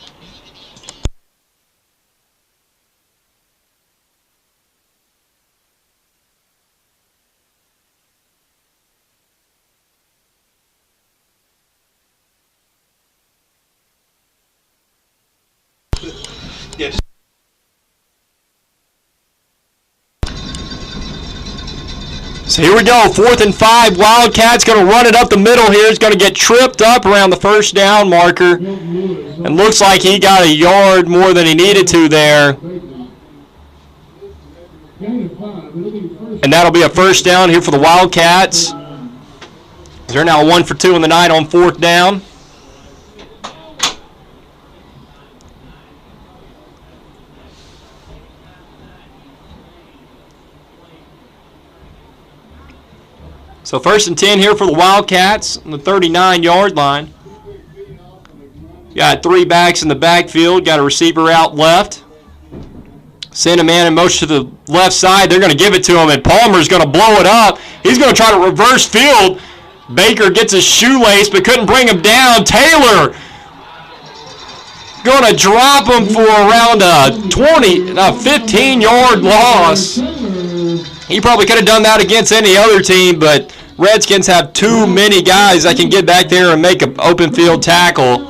Yeah, just So here we go, 4th and 5. Wildcats going to run it up the middle here. He's going to get tripped up around the first down marker. And looks like he got a yard more than he needed to there. And that'll be a first down here for the Wildcats. They're now 1 for 2 in the night on 4th down. So 1st and 10 here for the Wildcats on the 39-yard line. Got 3 backs in the backfield. Got a receiver out left. Send a man in motion to the left side. They're going to give it to him, and Palmer's going to blow it up. He's going to try to reverse field. Baker gets his shoelace, but couldn't bring him down. Taylor going to drop him for around a 15-yard loss. He probably could have done that against any other team, but Redskins have too many guys that can get back there and make an open field tackle.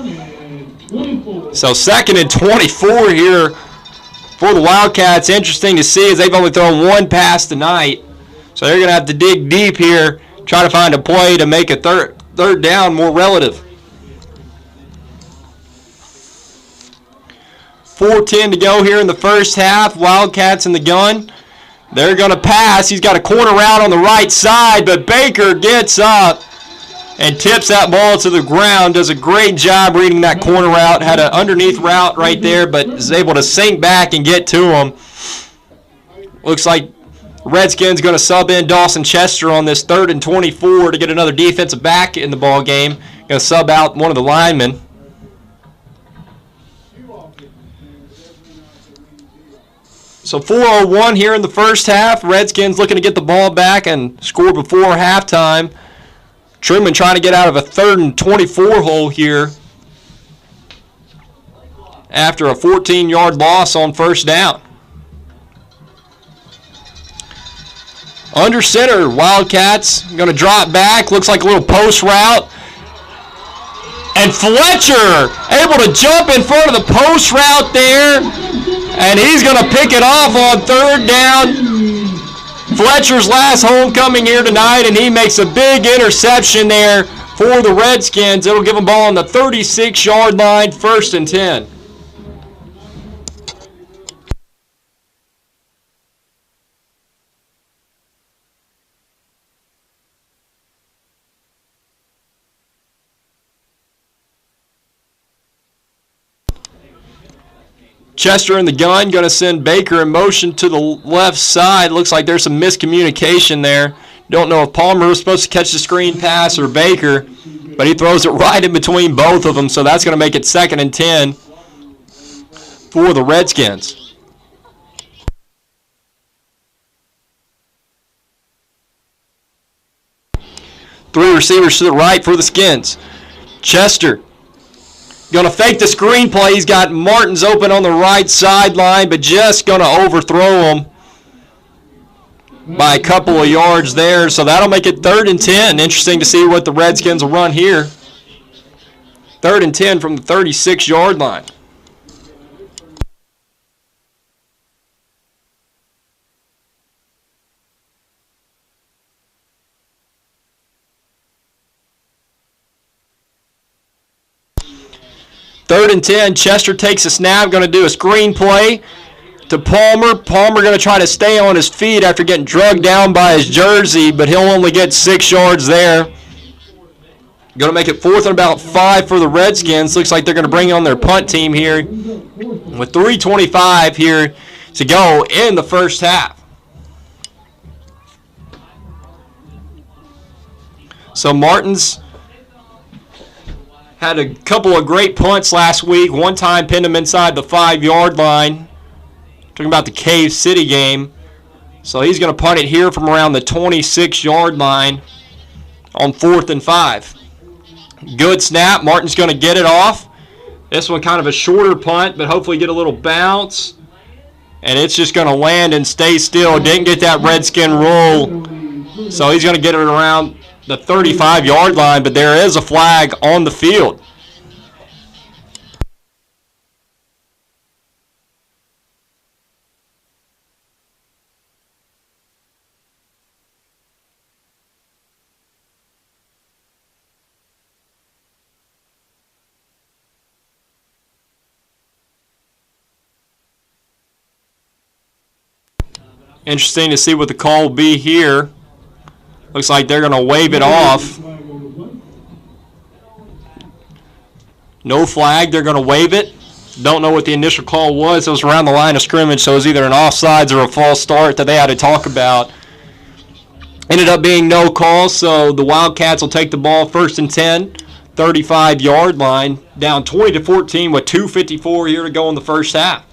So 2nd and 24 here for the Wildcats. Interesting to see as they've only thrown 1 pass tonight. So they're going to have to dig deep here, try to find a play to make a third down more relative. 4:10 to go here in the first half. Wildcats in the gun. They're going to pass. He's got a corner route on the right side, but Baker gets up and tips that ball to the ground. Does a great job reading that corner route. Had an underneath route right there, but is able to sink back and get to him. Looks like Redskins going to sub in Dawson Chester on this 3rd and 24 to get another defensive back in the ball game. Going to sub out one of the linemen. So 4:01 here in the first half. Redskins looking to get the ball back and score before halftime. Trumann trying to get out of a 3rd and 24 hole here after a 14-yard loss on first down. Under center, Wildcats going to drop back. Looks like a little post route. And Fletcher able to jump in front of the post route there. And he's going to pick it off on 3rd down. Fletcher's last homecoming here tonight, and he makes a big interception there for the Redskins. It'll give them ball on the 36-yard line, 1st and 10. Chester in the gun, going to send Baker in motion to the left side. Looks like there's some miscommunication there. Don't know if Palmer was supposed to catch the screen pass or Baker, but he throws it right in between both of them, so that's going to make it 2nd and 10 for the Redskins. Three receivers to the right for the Skins. Chester going to fake the screen play. He's got Martins open on the right sideline, but just going to overthrow him by a couple of yards there. So that'll make it 3rd and 10. Interesting to see what the Redskins will run here. 3rd and 10 from the 36-yard line. Third and 10, Chester takes a snap, going to do a screen play to Palmer. Palmer going to try to stay on his feet after getting drugged down by his jersey, but he'll only get 6 yards there. Going to make it 4th and about 5 for the Redskins. Looks like they're going to bring on their punt team here with 3:25 here to go in the first half. So Martins had a couple of great punts last week. One time pinned him inside the 5-yard line. Talking about the Cave City game. So he's going to punt it here from around the 26-yard line on 4th and 5. Good snap. Martin's going to get it off. This one kind of a shorter punt, but hopefully get a little bounce. And it's just going to land and stay still. Didn't get that Redskin roll. So he's going to get it around the 35-yard line, but there is a flag on the field. Interesting to see what the call will be here. Looks like they're going to wave it off. No flag. They're going to wave it. Don't know what the initial call was. It was around the line of scrimmage, so it was either an offsides or a false start that they had to talk about. Ended up being no call, so the Wildcats will take the ball 1st and 10, 35-yard line, down 20-14 with 2:54 here to go in the first half.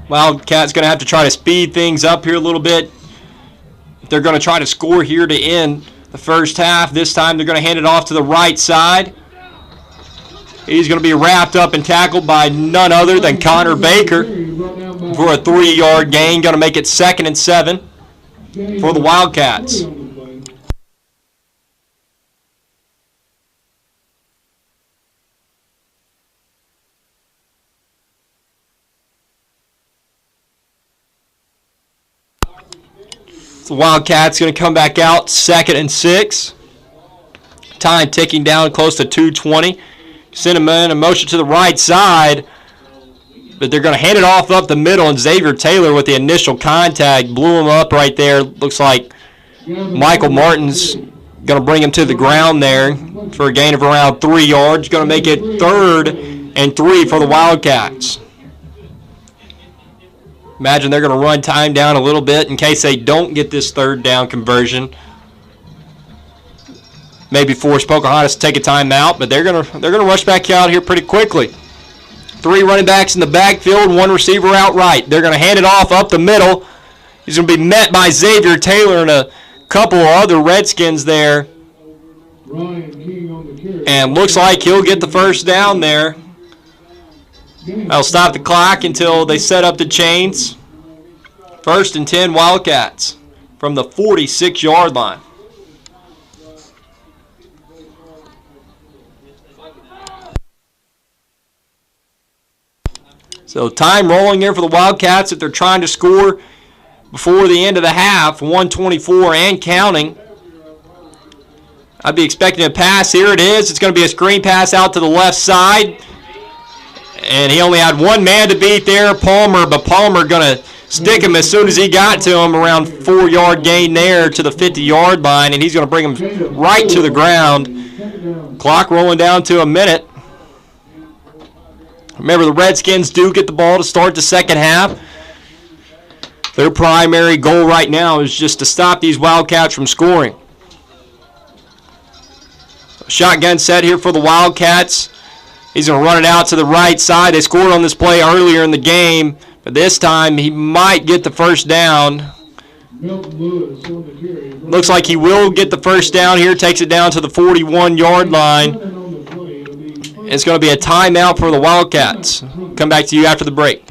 Wildcats going to have to try to speed things up here a little bit. They're going to try to score here to end the first half. This time they're going to hand it off to the right side. He's going to be wrapped up and tackled by none other than Connor Baker for a 3-yard gain. Going to make it 2nd and 7 for the Wildcats. The Wildcats going to come back out 2nd and 6. Time ticking down close to 2:20. Cinnamon in motion to the right side, but they're going to hand it off up the middle, and Xavier Taylor with the initial contact blew him up right there. Looks like Michael Martin's going to bring him to the ground there for a gain of around 3 yards. Going to make it 3rd and 3 for the Wildcats. Imagine they're going to run time down a little bit in case they don't get this 3rd down conversion. Maybe force Pocahontas to take a timeout, but they're going to rush back out here pretty quickly. 3 running backs in the backfield, 1 receiver outright. They're going to hand it off up the middle. He's going to be met by Xavier Taylor and a couple of other Redskins there. And looks like he'll get the first down there. That'll stop the clock until they set up the chains. 1st and 10 Wildcats from the 46-yard line. So time rolling here for the Wildcats if they're trying to score before the end of the half. 1:24 and counting. I'd be expecting a pass. Here it is. It's going to be a screen pass out to the left side. And he only had one man to beat there, Palmer, but Palmer going to stick him as soon as he got to him, around 4-yard gain there to the 50-yard line, and he's going to bring him right to the ground. Clock rolling down to a minute. Remember, the Redskins do get the ball to start the second half. Their primary goal right now is just to stop these Wildcats from scoring. Shotgun set here for the Wildcats. He's going to run it out to the right side. They scored on this play earlier in the game, but this time he might get the first down. Looks like he will get the first down here. Takes it down to the 41-yard line. It's going to be a timeout for the Wildcats. Come back to you after the break.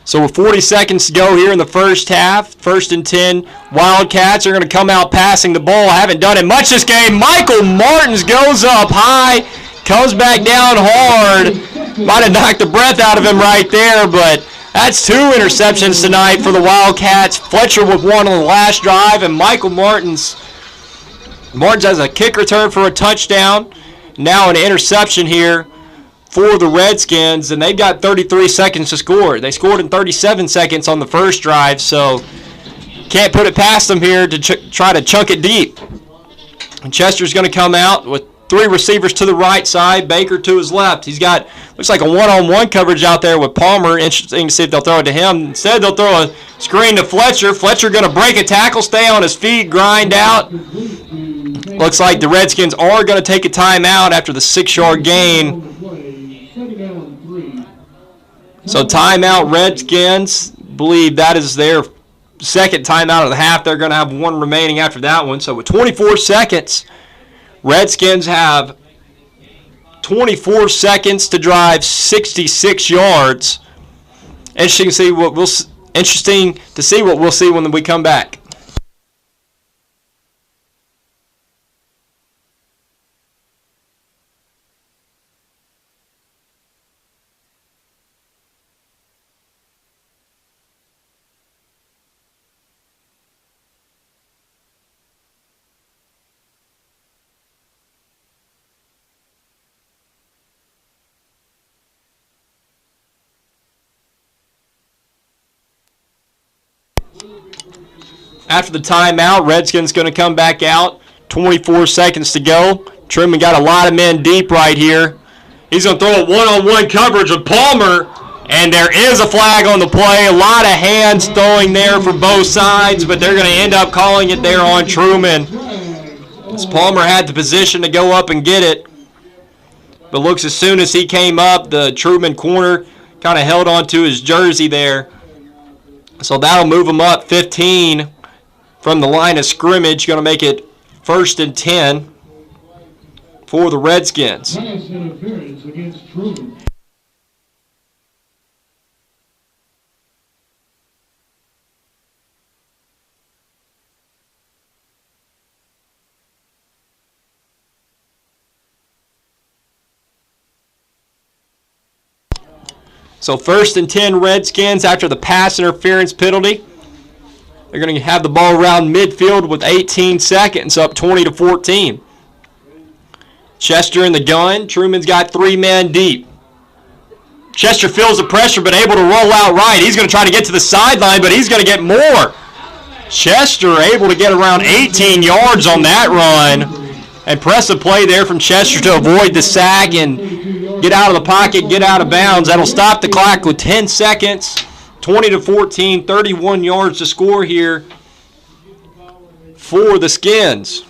So with 40 seconds to go here in the first half, 1st and 10, Wildcats are going to come out passing the ball. Haven't done it much this game. Michael Martins goes up high, comes back down hard. Might have knocked the breath out of him right there, but that's 2 interceptions tonight for the Wildcats. Fletcher with one on the last drive, and Michael Martins has a kick return for a touchdown. Now an interception here for the Redskins, and they've got 33 seconds to score. They scored in 37 seconds on the first drive, so can't put it past them here to try to chunk it deep. And Chester's going to come out with 3 receivers to the right side, Baker to his left. He's got, looks like a one-on-one coverage out there with Palmer. Interesting to see if they'll throw it to him. Instead, they'll throw a screen to Fletcher. Fletcher going to break a tackle, stay on his feet, grind out. Looks like the Redskins are going to take a timeout after the 6-yard gain. So timeout, Redskins. Believe that is their second timeout of the half. They're going to have 1 remaining after that one. So with 24 seconds, Redskins have 24 seconds to drive 66 yards. Interesting to see what we'll see when we come back. After the timeout, Redskins going to come back out. 24 seconds to go. Trumann got a lot of men deep right here. He's going to throw a one-on-one coverage with Palmer, and there is a flag on the play. A lot of hands throwing there for both sides, but they're going to end up calling it there on Trumann. As Palmer had the position to go up and get it, but looks as soon as he came up, the Trumann corner kind of held onto his jersey there. So that'll move him up 15 from the line of scrimmage. Going to make it 1st and 10 for the Redskins. Pass interference against Trumann. So 1st and 10 Redskins after the pass interference penalty. They're going to have the ball around midfield with 18 seconds, up 20-14. Chester in the gun. Trumann's got 3 men deep. Chester feels the pressure but able to roll out right. He's going to try to get to the sideline, but he's going to get more. Chester able to get around 18 yards on that run. Impressive play there from Chester to avoid the sack and get out of the pocket, get out of bounds. That'll stop the clock with 10 seconds. 20-14, 31 yards to score here for the Skins.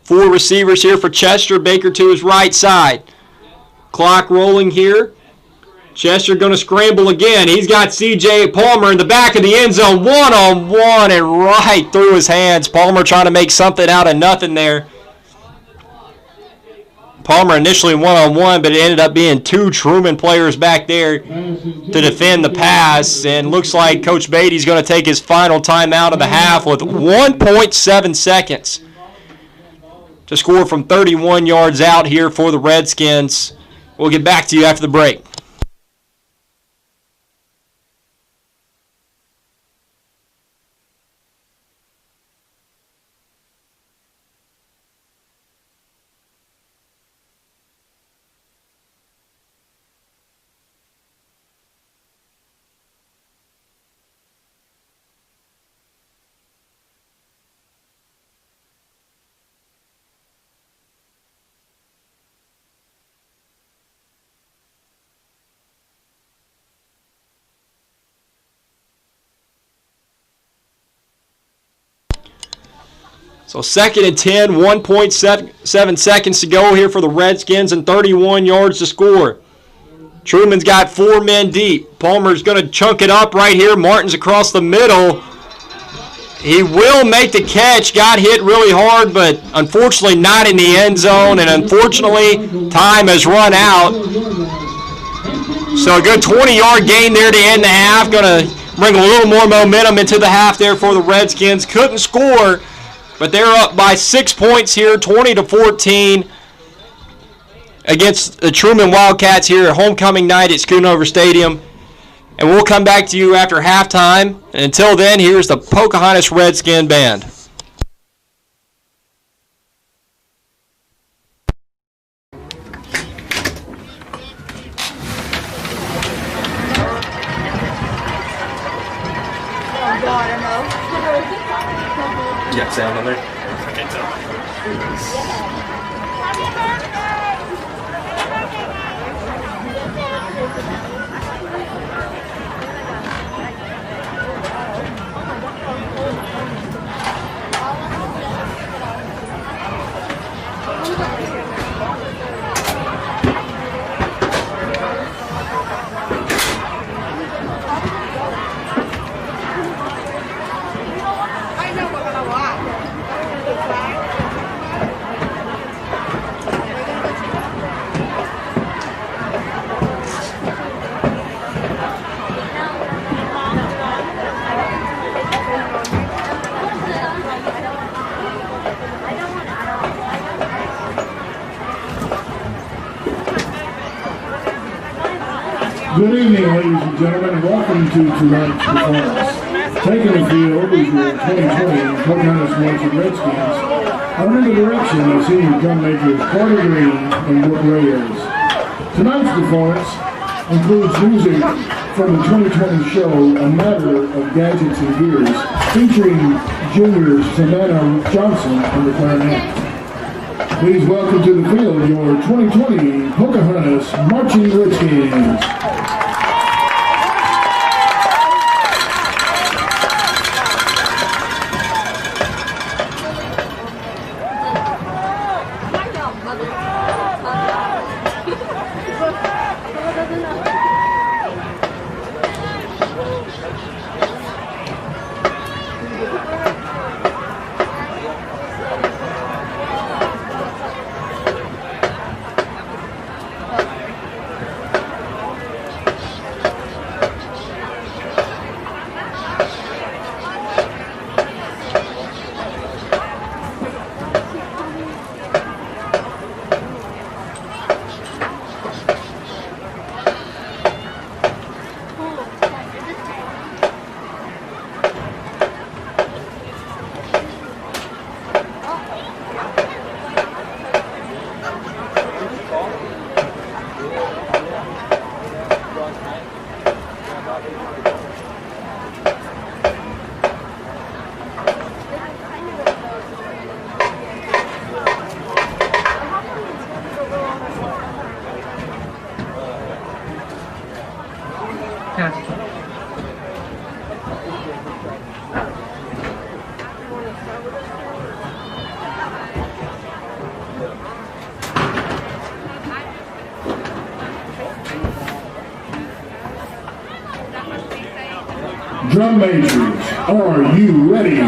Four receivers here for Chester. Baker to his right side. Clock rolling here. Chester going to scramble again. He's got C.J. Palmer in the back of the end zone. One-on-one and right through his hands. Palmer trying to make something out of nothing there. Palmer initially one-on-one, but it ended up being 2 Trumann players back there to defend the pass. And looks like Coach Beatty's going to take his final timeout of the half with 1.7 seconds to score from 31 yards out here for the Redskins. We'll get back to you after the break. So 2nd and 10, 1.7 seconds to go here for the Redskins and 31 yards to score. Trumann's got 4 men deep. Palmer's going to chunk it up right here. Martin's across the middle. He will make the catch. Got hit really hard, but unfortunately not in the end zone, and unfortunately time has run out. So a good 20-yard gain there to end the half. Going to bring a little more momentum into the half there for the Redskins. Couldn't score, but they're up by 6 points here, 20-14 against the Trumann Wildcats here at homecoming night at Schoonover Stadium. And we'll come back to you after halftime. And until then, here's the Pocahontas Redskin Band. You got sound on there? Good evening, ladies and gentlemen, and welcome to tonight's performance. Taking the field is your 2020 Pocahontas Marching Redskins under the direction of senior drum majors Carter Green and Brooke Reyes. Tonight's performance includes music from the 2020 show A Matter of Gadgets and Gears, featuring junior Savannah Johnson on the clarinet. Please welcome to the field your 2020 Pocahontas Marching Redskins. Drum majors, are you ready?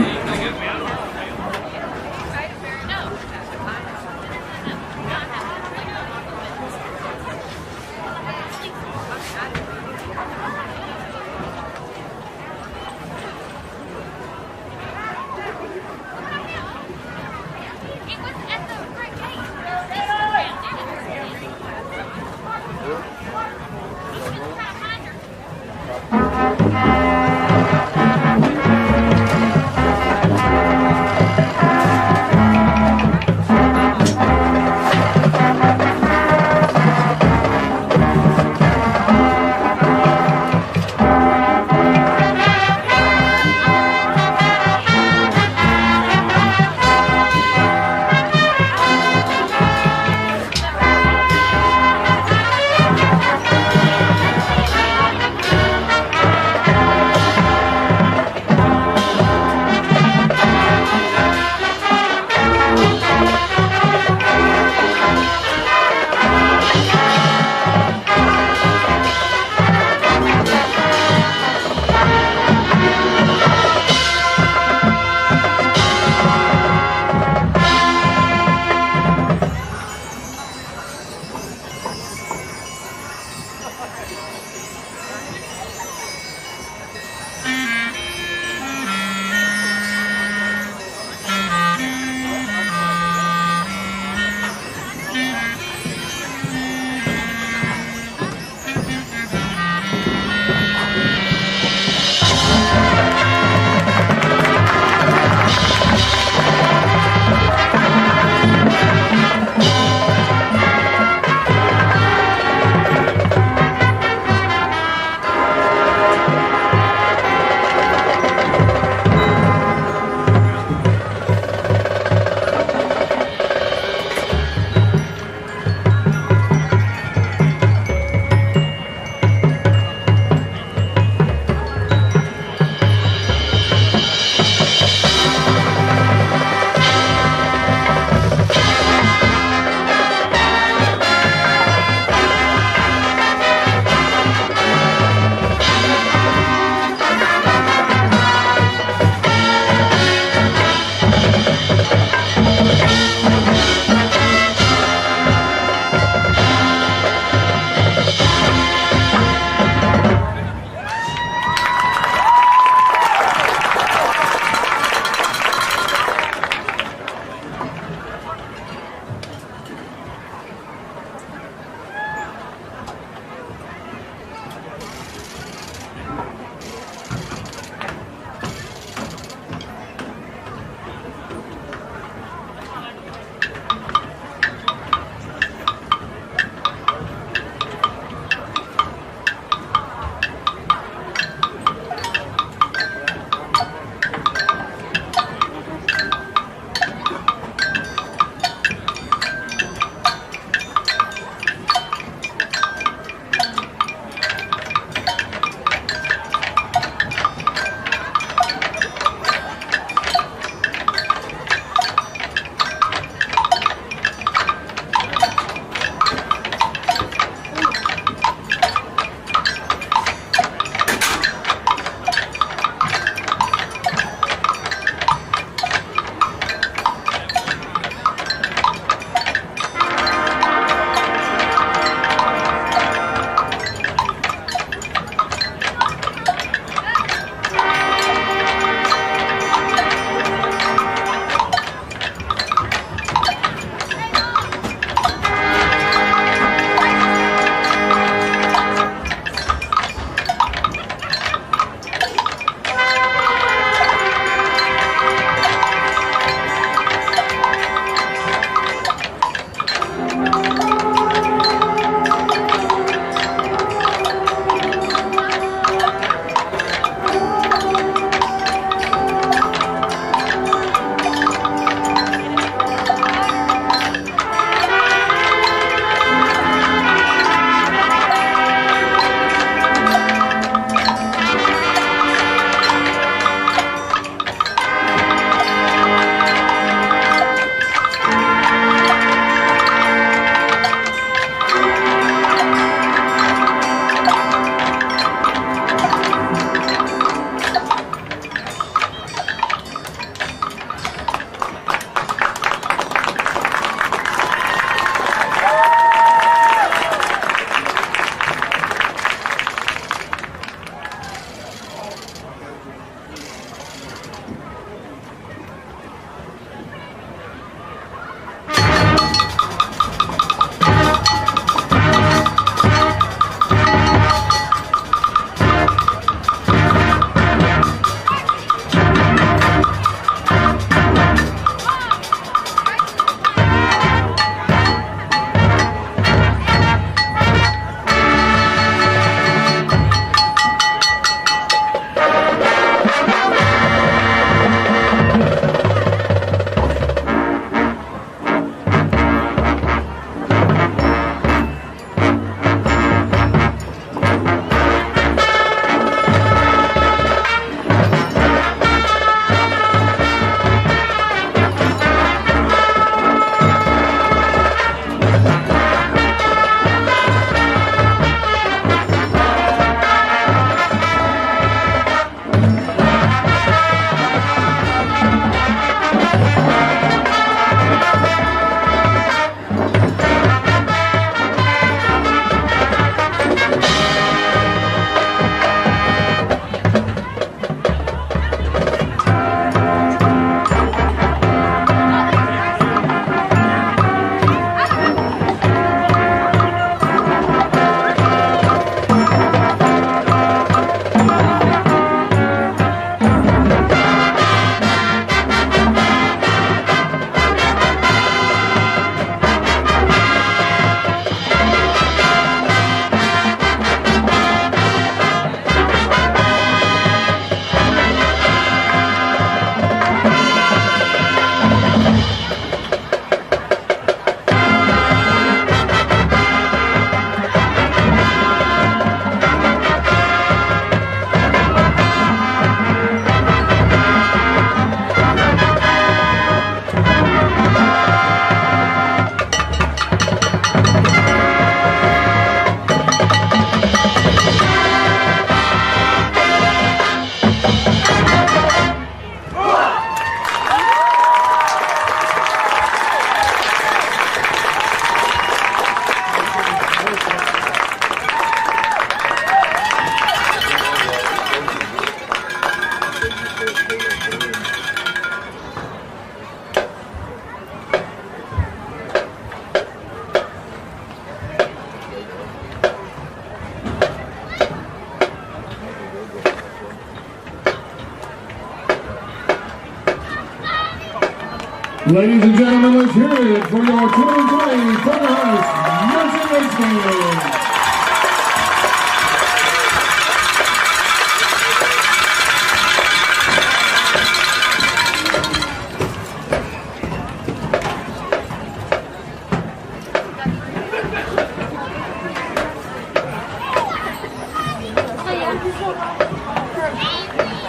Ladies and gentlemen, let's hear it for your 2020 Pocahontas Merchant Redskins.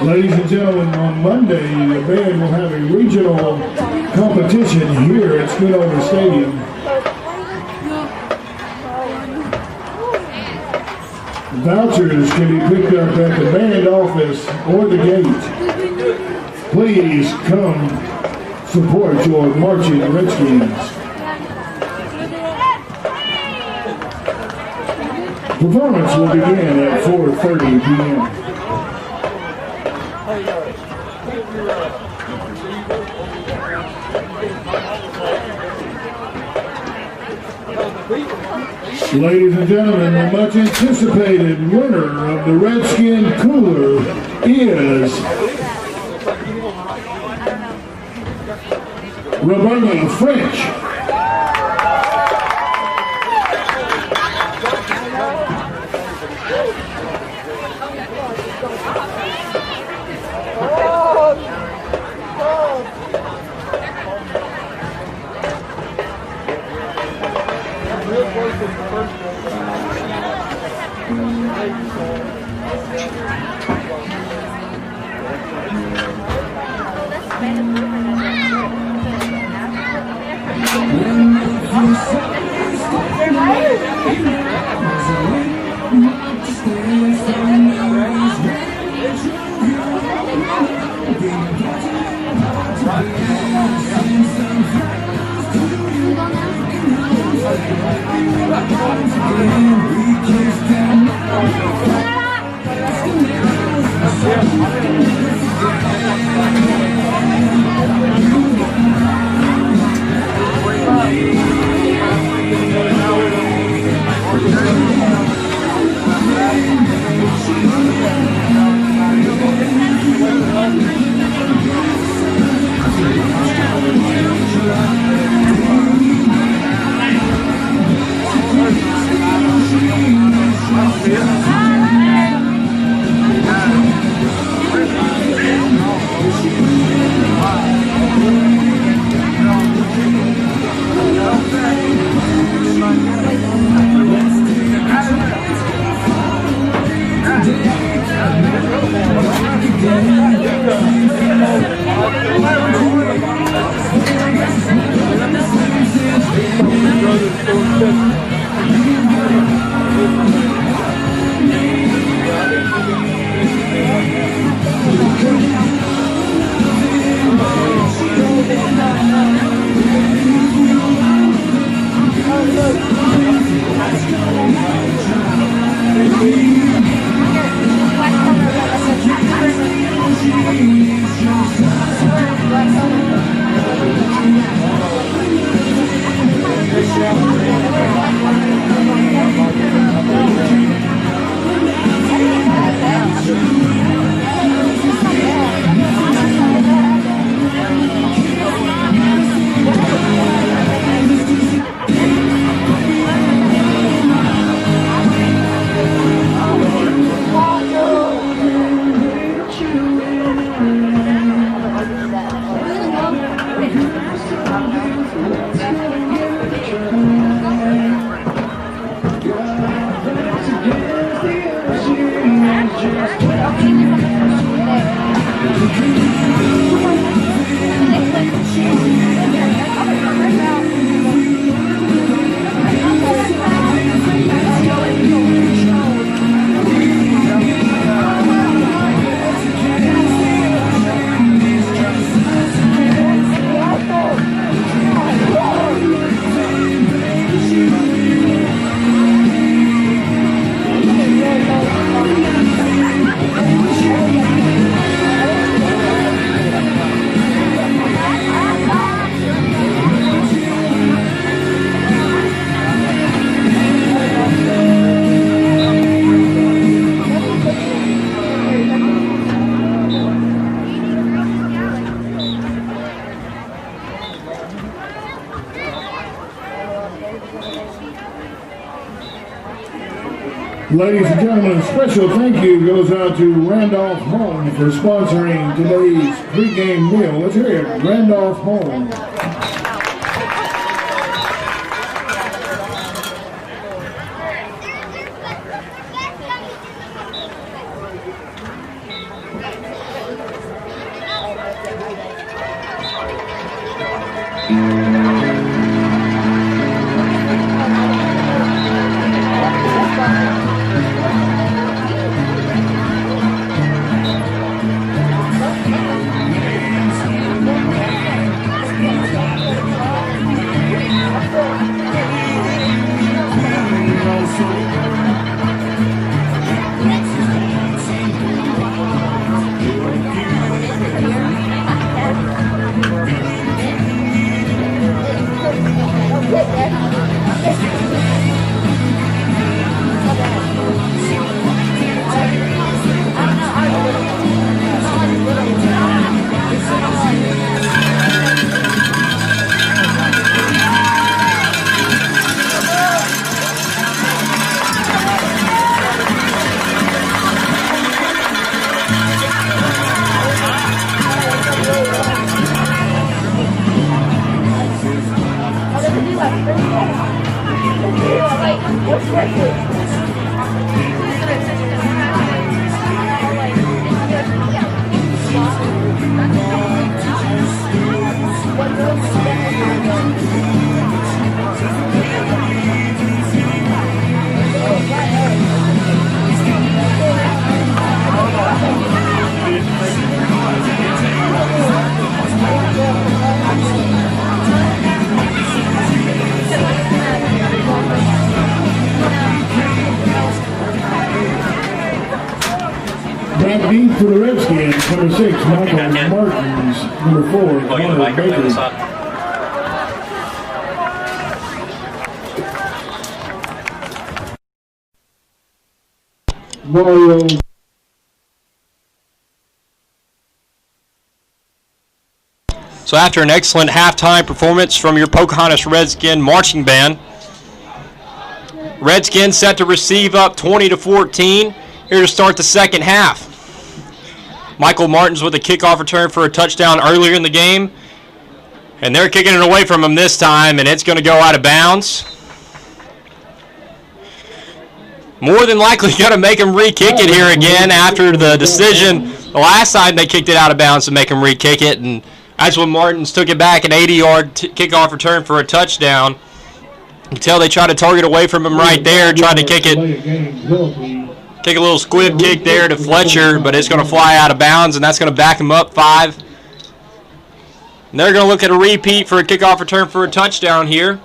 Ladies and gentlemen, on Monday, the band will have a regional competition here at Schoonover Stadium. Vouchers can be picked up at the band office or the gate. Please come support your marching Redskins. Performance will begin at 4:30 p.m. Ladies and gentlemen, the much anticipated winner of the Redskin Cooler is Roberta French. Ladies and gentlemen, a special thank you goes out to Randolph Home for sponsoring today's pregame meal. Let's hear it, Randolph Home. Back deep for the Redskins, number 6, Michael Martins, number 4, Connor Baker. Mario. So after an excellent halftime performance from your Pocahontas Redskin marching band, Redskins set to receive up 20-14 here to start the second half. Michael Martins with a kickoff return for a touchdown earlier in the game, and they're kicking it away from him this time, and it's going to go out of bounds. More than likely going to make him re-kick it here again after the decision the last time they kicked it out of bounds to make him re-kick it, and that's when Martins took it back, an 80-yard kickoff return for a touchdown. You can tell they tried to target away from him right there, tried to kick it. Take a little squib kick there to Fletcher, but it's going to fly out of bounds, and that's going to back him up 5. And they're going to look at a repeat for a kickoff return for a touchdown here.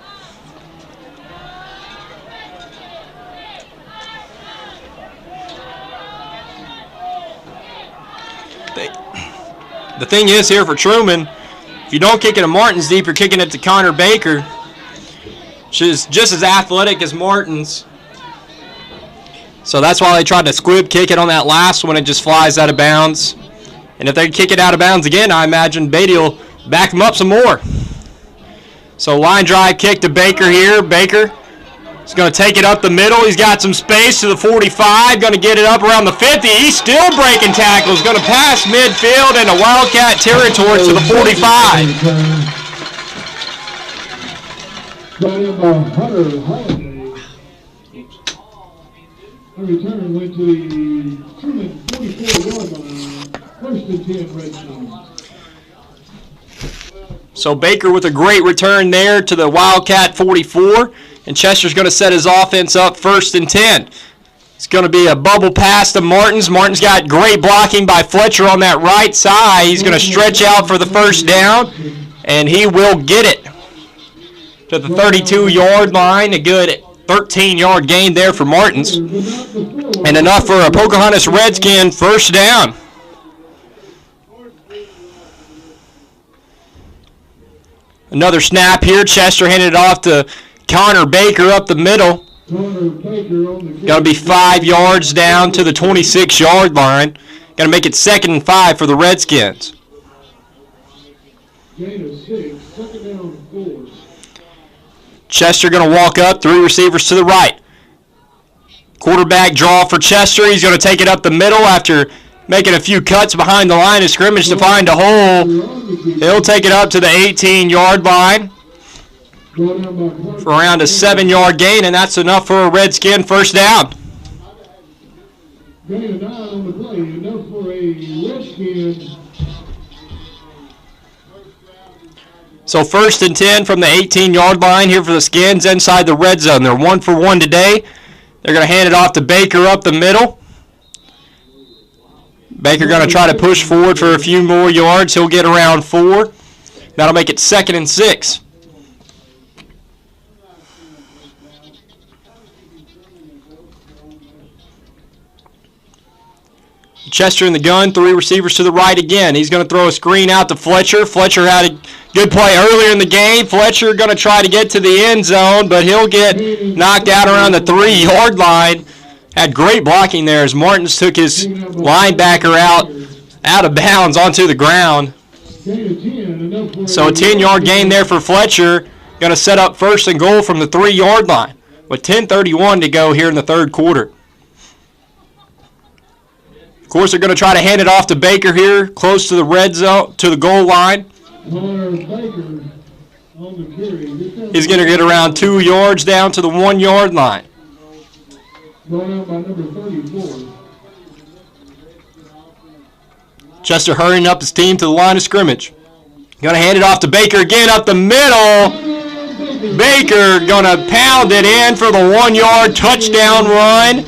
The thing is here for Trumann, if you don't kick it to Martins deep, you're kicking it to Connor Baker, which is just as athletic as Martins. So that's why they tried to squib kick it on that last one. It just flies out of bounds. And if they kick it out of bounds again, I imagine Beatty will back him up some more. So line drive kick to Baker here. Baker is going to take it up the middle. He's got some space to the 45. Going to get it up around the 50. He's still breaking tackles. Going to pass midfield into Wildcat territory to the 45. Got him by Hunter Holiday. The return went to the Trumann 44-yard line. First and 10 Redskins. So Baker with a great return there to the Wildcat 44. And Chester's going to set his offense up first and 10. It's going to be a bubble pass to Martins. Martins got great blocking by Fletcher on that right side. He's going to stretch out for the first down, and he will get it to the 32-yard line. A good 13-yard gain there for Martins. And enough for a Pocahontas Redskin first down. Another snap here. Chester handed it off to Connor Baker up the middle. Got to be 5 yards down to the 26-yard line. Got to make it 2nd and 5 for the Redskins. Chester going to walk up, 3 receivers to the right. Quarterback draw for Chester. He's going to take it up the middle after making a few cuts behind the line of scrimmage to find a hole. He'll take it up to the 18-yard line for around a 7-yard gain, and that's enough for a Redskin first down. Gain of 9 on the play, enough for a Redskin. So 1st and 10 from the 18-yard line here for the Skins inside the red zone. They're 1 for 1 today. They're going to hand it off to Baker up the middle. Baker going to try to push forward for a few more yards. He'll get around 4. That'll make it 2nd and 6. Chester in the gun, 3 receivers to the right again. He's going to throw a screen out to Fletcher. Fletcher had a good play earlier in the game. Fletcher going to try to get to the end zone, but he'll get knocked out around the 3-yard line. Had great blocking there as Martins took his linebacker out of bounds onto the ground. So a 10-yard gain there for Fletcher. Going to set up 1st and goal from the 3-yard line with 10:31 to go here in the 3rd quarter. Of course, they're going to try to hand it off to Baker here, close to the red zone, to the goal line. He's going to get around 2 yards down to the 1-yard line. Going out by number 34. Chester hurrying up his team to the line of scrimmage. Going to hand it off to Baker again up the middle. Baker going to pound it in for the 1-yard touchdown run.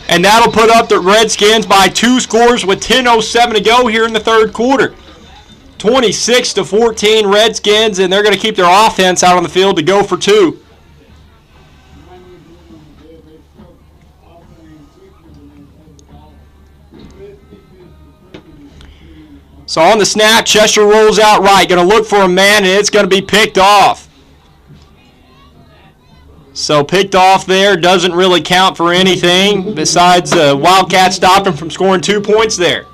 And that'll put up the Redskins by 2 scores with 10:07 to go here in the 3rd quarter. 26-14 Redskins, and they're going to keep their offense out on the field to go for 2. So on the snap, Chester rolls out right. Going to look for a man, and it's going to be picked off. So picked off there doesn't really count for anything besides Wildcats stopped them from scoring 2 points there.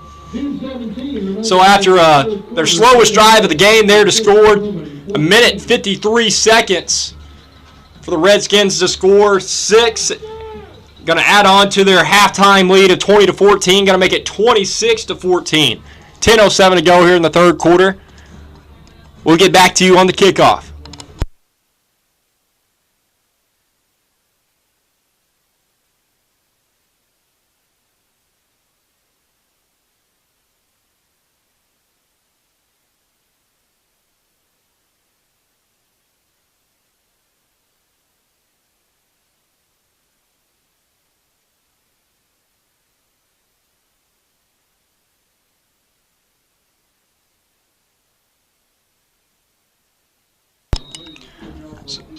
So after their slowest drive of the game there to score, 1 minute 53 seconds for the Redskins to score 6. Going to add on to their halftime lead of 20-14. Going to make it 26-14. 10:07 to go here in the 3rd quarter. We'll get back to you on the kickoff.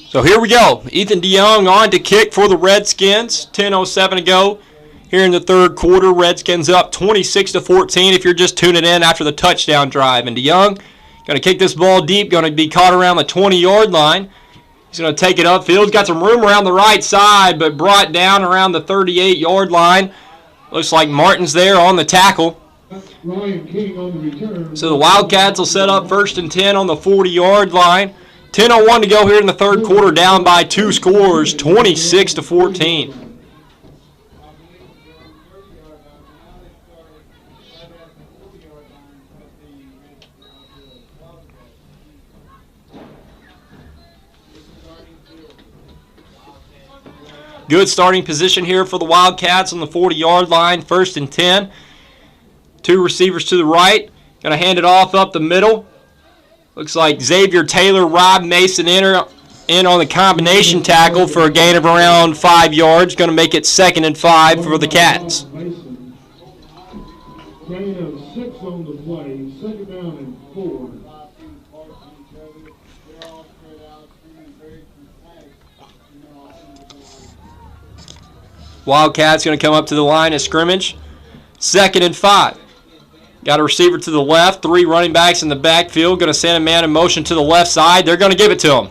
So here we go. Ethan DeYoung on to kick for the Redskins. 10:07 to go here in the 3rd quarter. Redskins up 26-14 if you're just tuning in after the touchdown drive. And DeYoung going to kick this ball deep, going to be caught around the 20-yard line. He's going to take it upfield. He's got some room around the right side, but brought down around the 38-yard line. Looks like Martin's there on the tackle. So the Wildcats will set up 1st and 10 on the 40-yard line. 10:01 to go here in the 3rd quarter, down by 2 scores, 26-14. Good starting position here for the Wildcats on the 40-yard line, 1st and 10. 2 receivers to the right. Going to hand it off up the middle. Looks like Xavier Taylor, Rob Mason in on the combination tackle for a gain of around 5 yards. Going to make it 2nd and 5 for the Cats. Gain of 6 on the play, 2nd down and 4. Wildcats going to come up to the line of scrimmage. 2nd and 5. Got a receiver to the left, 3 running backs in the backfield. Going to send a man in motion to the left side. They're going to give it to him.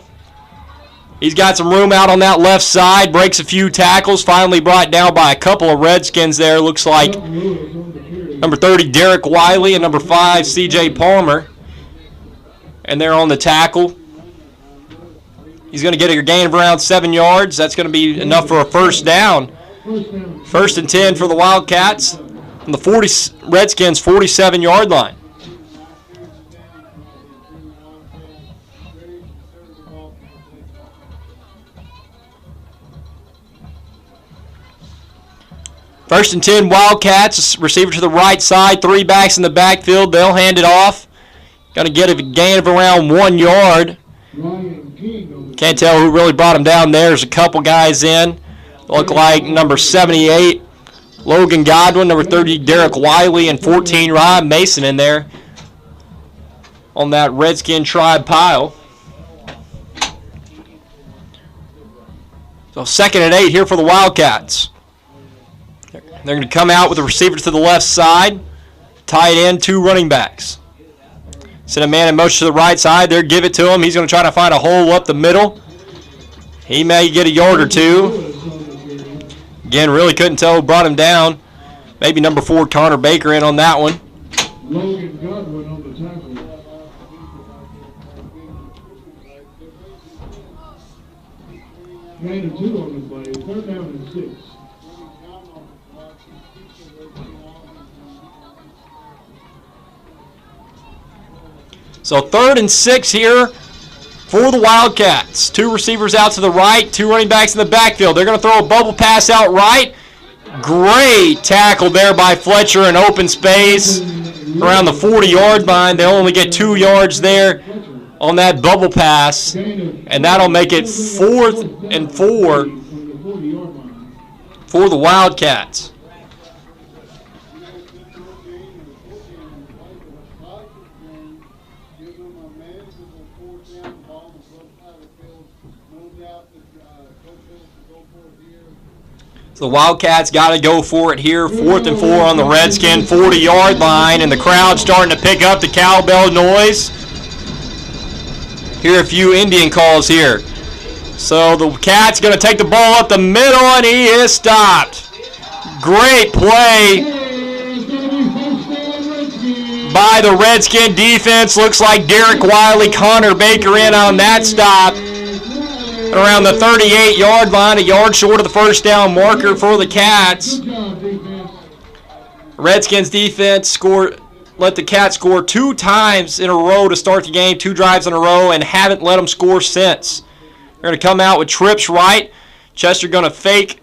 He's got some room out on that left side. Breaks a few tackles. Finally brought down by a couple of Redskins there. Looks like number 30, Derek Wiley, and number 5, C.J. Palmer. And they're on the tackle. He's going to get a gain of around 7 yards. That's going to be enough for a first down. First and 10 for the Wildcats on the Redskins' 47-yard line. First and 10, Wildcats. Receiver to the right side. 3 backs in the backfield. They'll hand it off. Going to get a gain of around 1 yard. Can't tell who really brought him down there. There's a couple guys in. Look like number 78, Logan Godwin, number 30, Derek Wiley, and 14, Ryan Mason in there on that Redskin tribe pile. So 2nd and 8 here for the Wildcats. They're going to come out with the receiver to the left side. Tight end, 2 running backs. Send a man in motion to the right side there. Give it to him. He's going to try to find a hole up the middle. He may get a yard or 2. Again, really couldn't tell who brought him down. Maybe number 4, Connor Baker, in on that one. Logan Godwin on the tackle. Gain of 2 on the play. 3rd down and 6. So 3rd and 6 here for the Wildcats. 2 receivers out to the right, 2 running backs in the backfield. They're going to throw a bubble pass out right. Great tackle there by Fletcher in open space around the 40-yard line. They'll only get 2 yards there on that bubble pass, and that'll make it 4th and 4 for the Wildcats. The Wildcats got to go for it here. 4th and 4 on the Redskin 40-yard line, and the crowd starting to pick up the cowbell noise. Hear a few Indian calls here. So the Cat's going to take the ball up the middle, and he is stopped. Great play by the Redskin defense. Looks like Derek Wiley, Connor Baker in on that stop. Around the 38-yard line, a yard short of the first down marker for the Cats. Redskins defense let the Cats score 2 times in a row to start the game, 2 drives in a row, and haven't let them score since. They're going to come out with trips right. Chester going to fake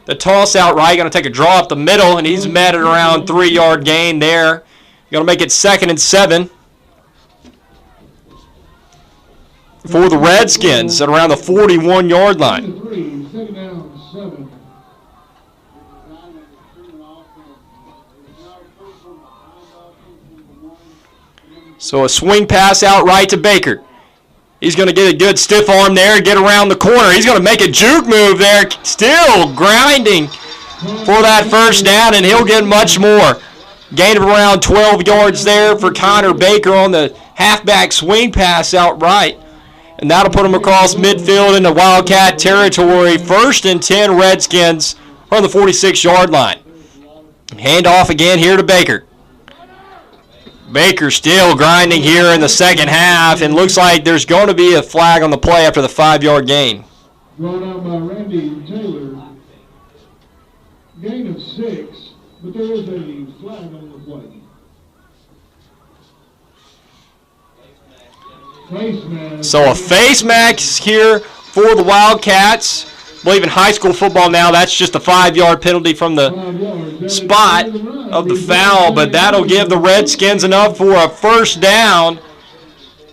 the toss out right, going to take a draw up the middle, and he's met at around 3-yard gain there. Going to make it 2nd and 7. For the Redskins at around the 41-yard line. So a swing pass out right to Baker. He's going to get a good stiff arm there, get around the corner. He's going to make a juke move there, still grinding for that first down, and he'll get much more. Gain of around 12 yards there for Connor Baker on the halfback swing pass out right. And that'll put them across midfield into Wildcat territory. 1st and 10 Redskins on the 46-yard line. Hand off again here to Baker. Baker still grinding here in the second half, and looks like there's going to be a flag on the play after the 5-yard gain. Brought out by Randy Taylor. Gain of 6, but there is a flag on the play. So a face mask here for the Wildcats. I believe in high school football now, that's just a 5-yard penalty from the spot of the foul, but that'll give the Redskins enough for a first down.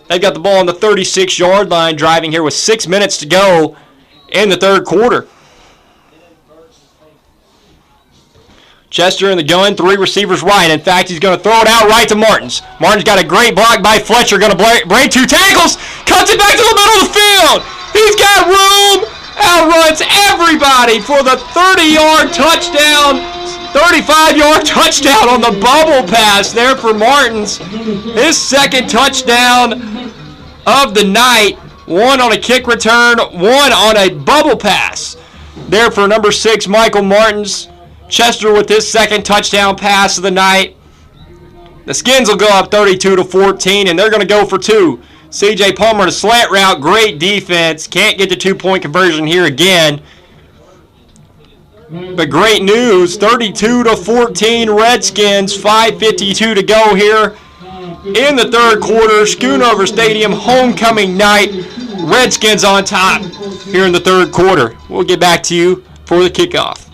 They've got the ball on the 36-yard line, driving here with 6 minutes to go in the 3rd quarter. Chester in the gun, 3 receivers right. In fact, he's going to throw it out right to Martins. Martins got a great block by Fletcher, going to break 2 tackles, cuts it back to the middle of the field. He's got room, outruns everybody for the 30-yard touchdown, 35-yard touchdown on the bubble pass there for Martins. His 2nd touchdown of the night, 1 on a kick return, 1 on a bubble pass there for number 6, Michael Martins. Chester with his 2nd touchdown pass of the night. The Skins will go up 32-14, and they're going to go for 2. C.J. Palmer to slant route, great defense. Can't get the 2-point conversion here again. But great news, 32-14 Redskins, 5:52 to go here in the third quarter. Schoonover Stadium homecoming night. Redskins on top here in the third quarter. We'll get back to you for the kickoff.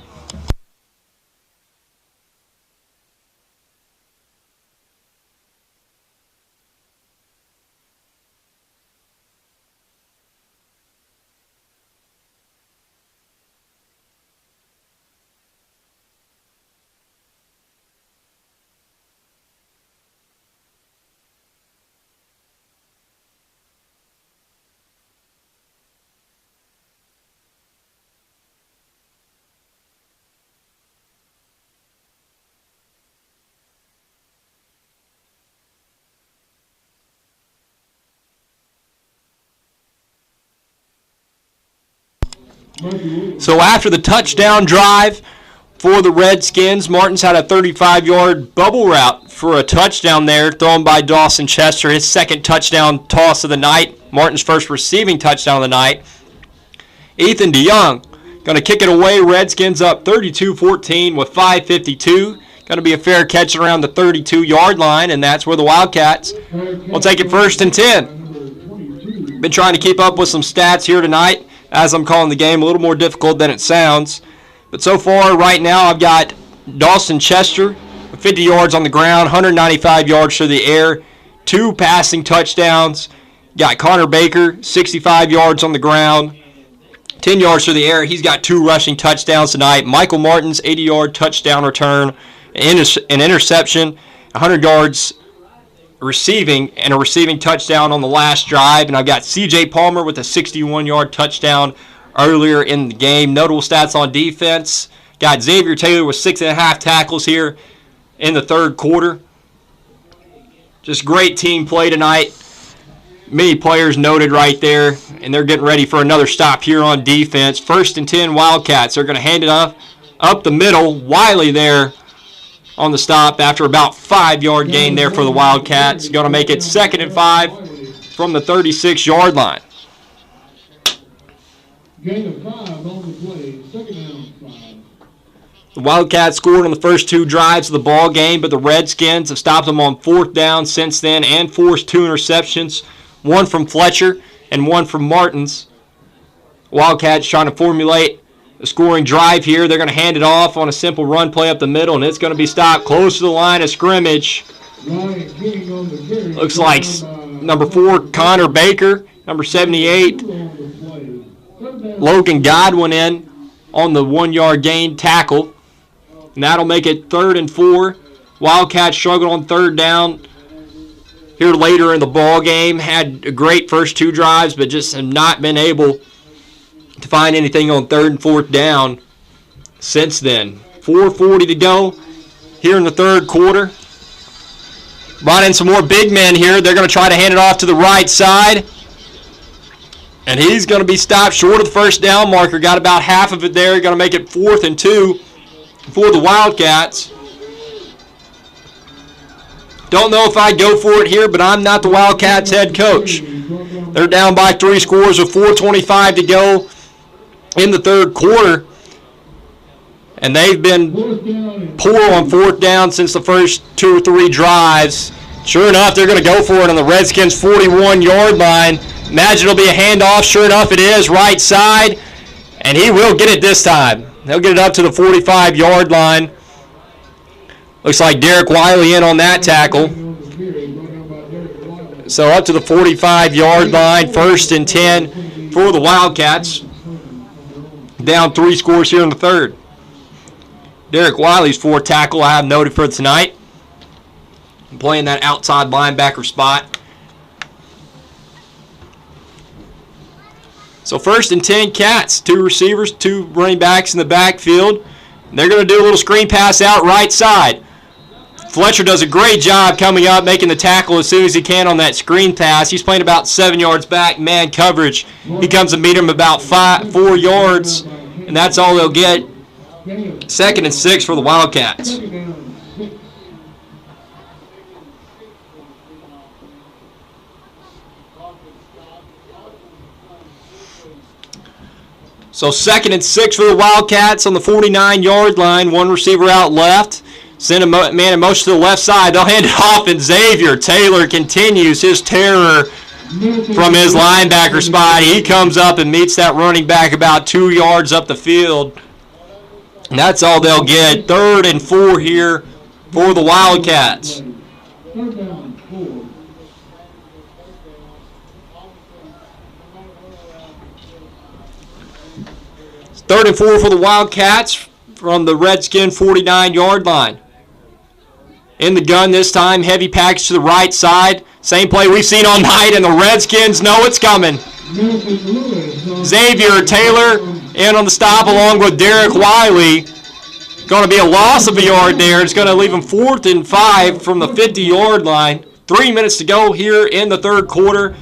So after the touchdown drive for the Redskins, Martins had a 35-yard bubble route for a touchdown there, thrown by Dawson Chester, his second touchdown toss of the night, Martin's first receiving touchdown of the night. Ethan DeYoung going to kick it away. Redskins up 32-14 with 5:52. Going to be a fair catch around the 32-yard line, and that's where the Wildcats will take it 1st and 10. Been trying to keep up with some stats here tonight as I'm calling the game. A little more difficult than it sounds. But so far, right now, I've got Dawson Chester, 50 yards on the ground, 195 yards through the air, 2 passing touchdowns. Got Connor Baker, 65 yards on the ground, 10 yards through the air. He's got 2 rushing touchdowns tonight. Michael Martins, 80-yard touchdown return, an interception, 100 yards receiving, and a receiving touchdown on the last drive. And I've got C.J. Palmer with a 61-yard touchdown earlier in the game. Notable stats on defense. Got Xavier Taylor with 6.5 tackles here in the third quarter. Just great team play tonight. Many players noted right there, and they're getting ready for another stop here on defense. 1st and 10 Wildcats. They're going to hand it up the middle. Wiley there on the stop after about 5-yard gain there for the Wildcats. Going to make it 2nd and 5 from the 36-yard line. Gain of 5 on the play, 2nd down 5. The Wildcats scored on the first 2 drives of the ball game, but the Redskins have stopped them on 4th down since then and forced 2 interceptions, 1 from Fletcher and 1 from Martins. Wildcats trying to formulate a scoring drive here. They're going to hand it off on a simple run play up the middle, and it's going to be stopped close to the line of scrimmage. Looks like number 4, Connor Baker, number 78, Logan Godwin in on the 1-yard gain tackle. And that'll make it 3rd and 4. Wildcats struggled on 3rd down here later in the ball game. Had a great first 2 drives, but just have not been able to find anything on 3rd and 4th down since then. 4:40 to go here in the third quarter. Brought in some more big men here. They're going to try to hand it off to the right side. And he's going to be stopped short of the 1st down marker. Got about half of it there. Going to make it 4th and 2 for the Wildcats. Don't know if I'd go for it here, but I'm not the Wildcats head coach. They're down by 3 scores with 4:25 to go in the third quarter. And they've been poor on 4th down since the first 2 or 3 drives. Sure enough, they're going to go for it on the Redskins' 41-yard line. Imagine it'll be a handoff. Sure enough, it is. Right side. And he will get it this time. He'll get it up to the 45-yard line. Looks like Derek Wiley in on that tackle. So up to the 45-yard line. 1st and 10 for the Wildcats. Down 3 scores here in the third. Derek Wiley's 4th tackle I have noted for tonight. Playing that outside linebacker spot. So 1st and 10 Cats. 2 receivers, 2 running backs in the backfield. They're going to do a little screen pass out right side. Fletcher does a great job coming up, making the tackle as soon as he can on that screen pass. He's playing about 7 yards back, man coverage. He comes to meet him about 4 yards, and that's all they'll get. 2nd and 6 for the Wildcats. So 2nd and 6 for the Wildcats on the 49-yard line. One receiver out left. Send a man in motion to the left side. They'll hand it off, and Xavier Taylor continues his terror from his linebacker spot. He comes up and meets that running back about 2 yards up the field. And that's all they'll get. 3rd and 4 here for the Wildcats. 3rd and 4 for the Wildcats from the Redskin 49-yard line. In the gun this time, heavy package to the right side. Same play we've seen all night, and the Redskins know it's coming. Xavier Taylor in on the stop along with Derek Wiley. Going to be a loss of a yard there. It's going to leave them 4th and 5 from the 50-yard line. 3 minutes to go here in the 3rd quarter.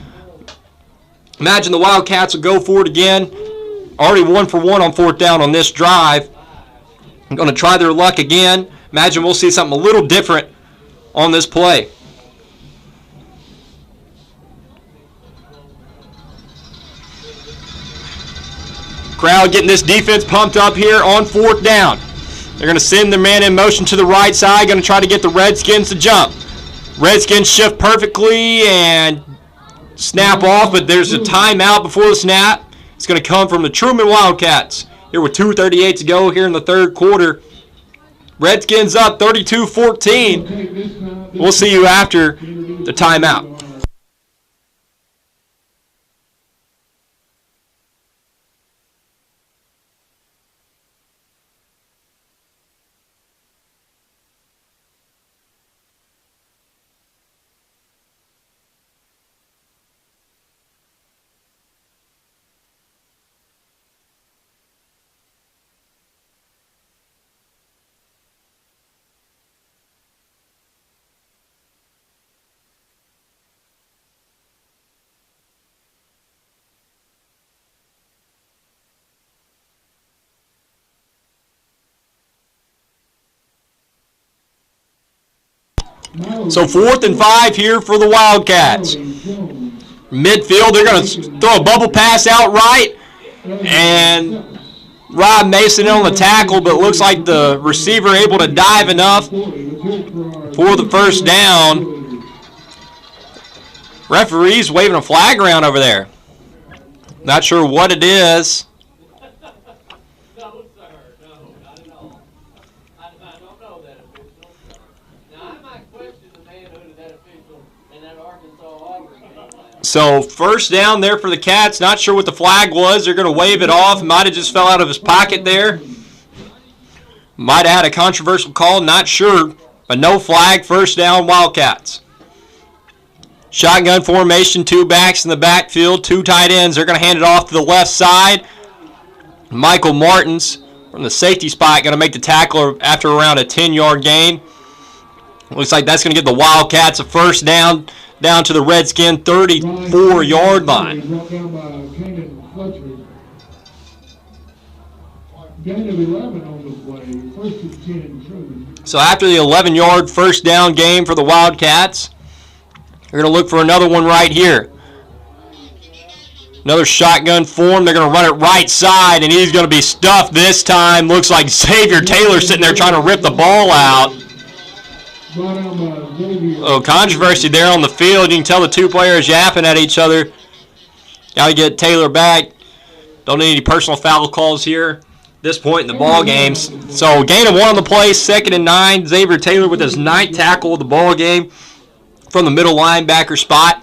Imagine the Wildcats will go for it again. Already 1 for 1 on 4th down on this drive. I'm going to try their luck again. Imagine we'll see something a little different on this play. Crowd getting this defense pumped up here on 4th down. They're going to send their man in motion to the right side. Going to try to get the Redskins to jump. Redskins shift perfectly and snap off, but there's a timeout before the snap. It's going to come from the Trumann Wildcats. Here with 2:38 to go here in the 3rd quarter. Redskins up 32-14. We'll see you after the timeout. So 4th and 5 here for the Wildcats. Midfield, they're going to throw a bubble pass out right. And Rob Mason on the tackle, but it looks like the receiver able to dive enough for the 1st down. Referee's waving a flag around over there. Not sure what it is. So 1st down there for the Cats. Not sure what the flag was. They're going to wave it off. Might have just fell out of his pocket there. Might have had a controversial call. Not sure. But no flag. 1st down, Wildcats. Shotgun formation. 2 backs in the backfield. 2 tight ends. They're going to hand it off to the left side. Michael Martins from the safety spot going to make the tackle after around a 10-yard gain. Looks like that's going to give the Wildcats a 1st down. Down to the Redskin 34-yard line. So after the 11-yard 1st down game for the Wildcats, they're going to look for another one right here. Another shotgun form. They're going to run it right side, and he's going to be stuffed this time. Looks like Xavier Taylor sitting there trying to rip the ball out. Oh, controversy there on the field. You can tell the 2 players yapping at each other. Got to get Taylor back. Don't need any personal foul calls here at this point in the ball games. So gain of 1 on the play, 2nd and 9. Xavier Taylor with his 9th tackle of the ball game from the middle linebacker spot.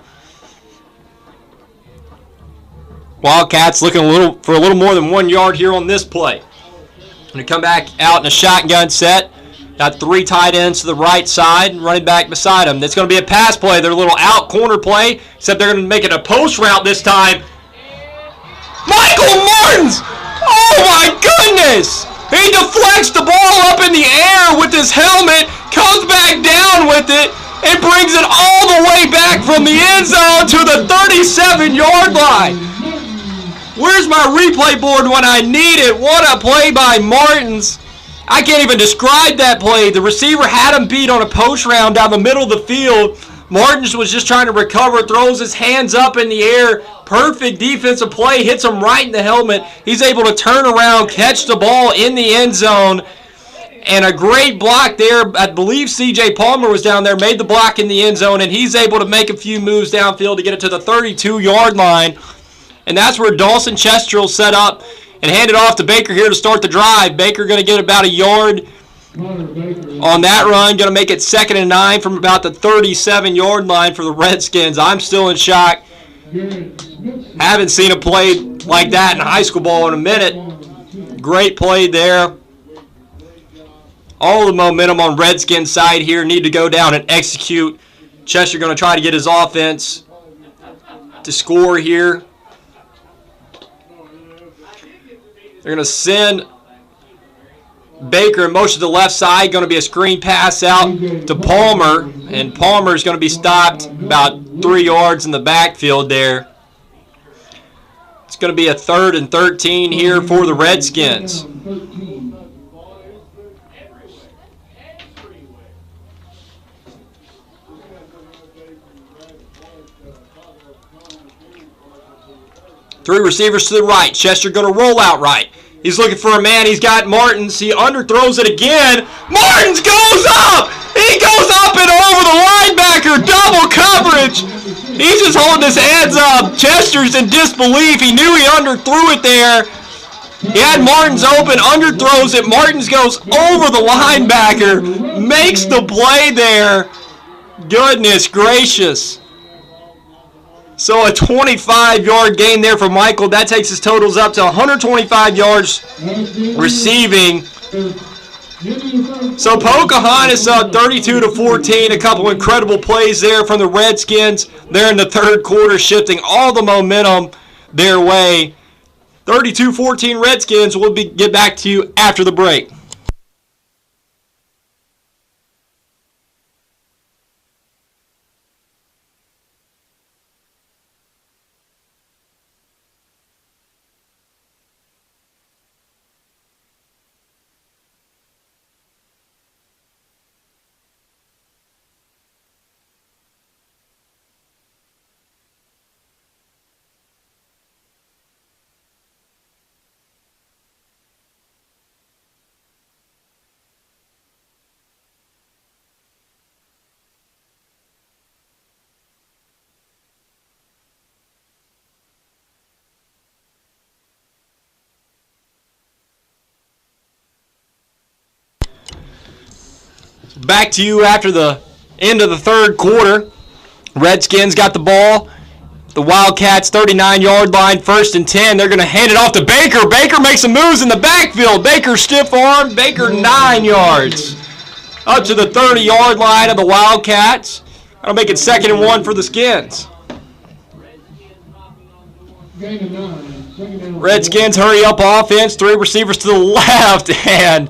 Wildcats looking for a little more than 1 yard here on this play. Going to come back out in a shotgun set. Got 3 tight ends to the right side and running back beside them. It's going to be a pass play. They're a little out corner play, except they're going to make it a post route this time. Michael Martins! Oh my goodness! He deflects the ball up in the air with his helmet, comes back down with it, and brings it all the way back from the end zone to the 37-yard line. Where's my replay board when I need it? What a play by Martins. I can't even describe that play. The receiver had him beat on a post round down the middle of the field, Martins was just trying to recover, throws his hands up in the air. Perfect defensive play, hits him right in the helmet. He's able to turn around, catch the ball in the end zone. And a great block there. I believe C.J. Palmer was down there, made the block in the end zone, and he's able to make a few moves downfield to get it to the 32-yard line. And that's where Dawson Chester'll set up and hand it off to Baker here to start the drive. Baker going to get about a yard on that run. Going to make it 2nd and 9 from about the 37-yard line for the Redskins. I'm still in shock. Haven't seen a play like that in high school ball in a minute. Great play there. All the momentum on Redskins' side here. Need to go down and execute. Chester going to try to get his offense to score here. They're going to send Baker in motion to the left side. Going to be a screen pass out to Palmer. And Palmer is going to be stopped about 3 yards in the backfield there. It's going to be a 3rd and 13 here for the Redskins. Three receivers to the right. Chester going to roll out right. He's looking for a man. He's got Martins. He underthrows it again. Martins goes up! He goes up and over the linebacker. Double coverage. He's just holding his hands up. Chester's in disbelief. He knew he underthrew it there. He had Martins open, underthrows it. Martins goes over the linebacker. Makes the play there. Goodness gracious. So a 25-yard gain there for Michael. That takes his totals up to 125 yards receiving. So Pocahontas up 32-14. A couple incredible plays there from the Redskins. They're in the third quarter, shifting all the momentum their way. 32-14 Redskins. We'll get back to you after the break. Back to you after the end of the third quarter. Redskins got the ball. The Wildcats 39-yard line, 1st and 10. They're going to hand it off to Baker. Baker makes some moves in the backfield. Baker stiff arm. Baker 9 yards. Up to the 30-yard line of the Wildcats. That'll make it 2nd and 1 for the Skins. Redskins hurry up offense. 3 receivers to the left. And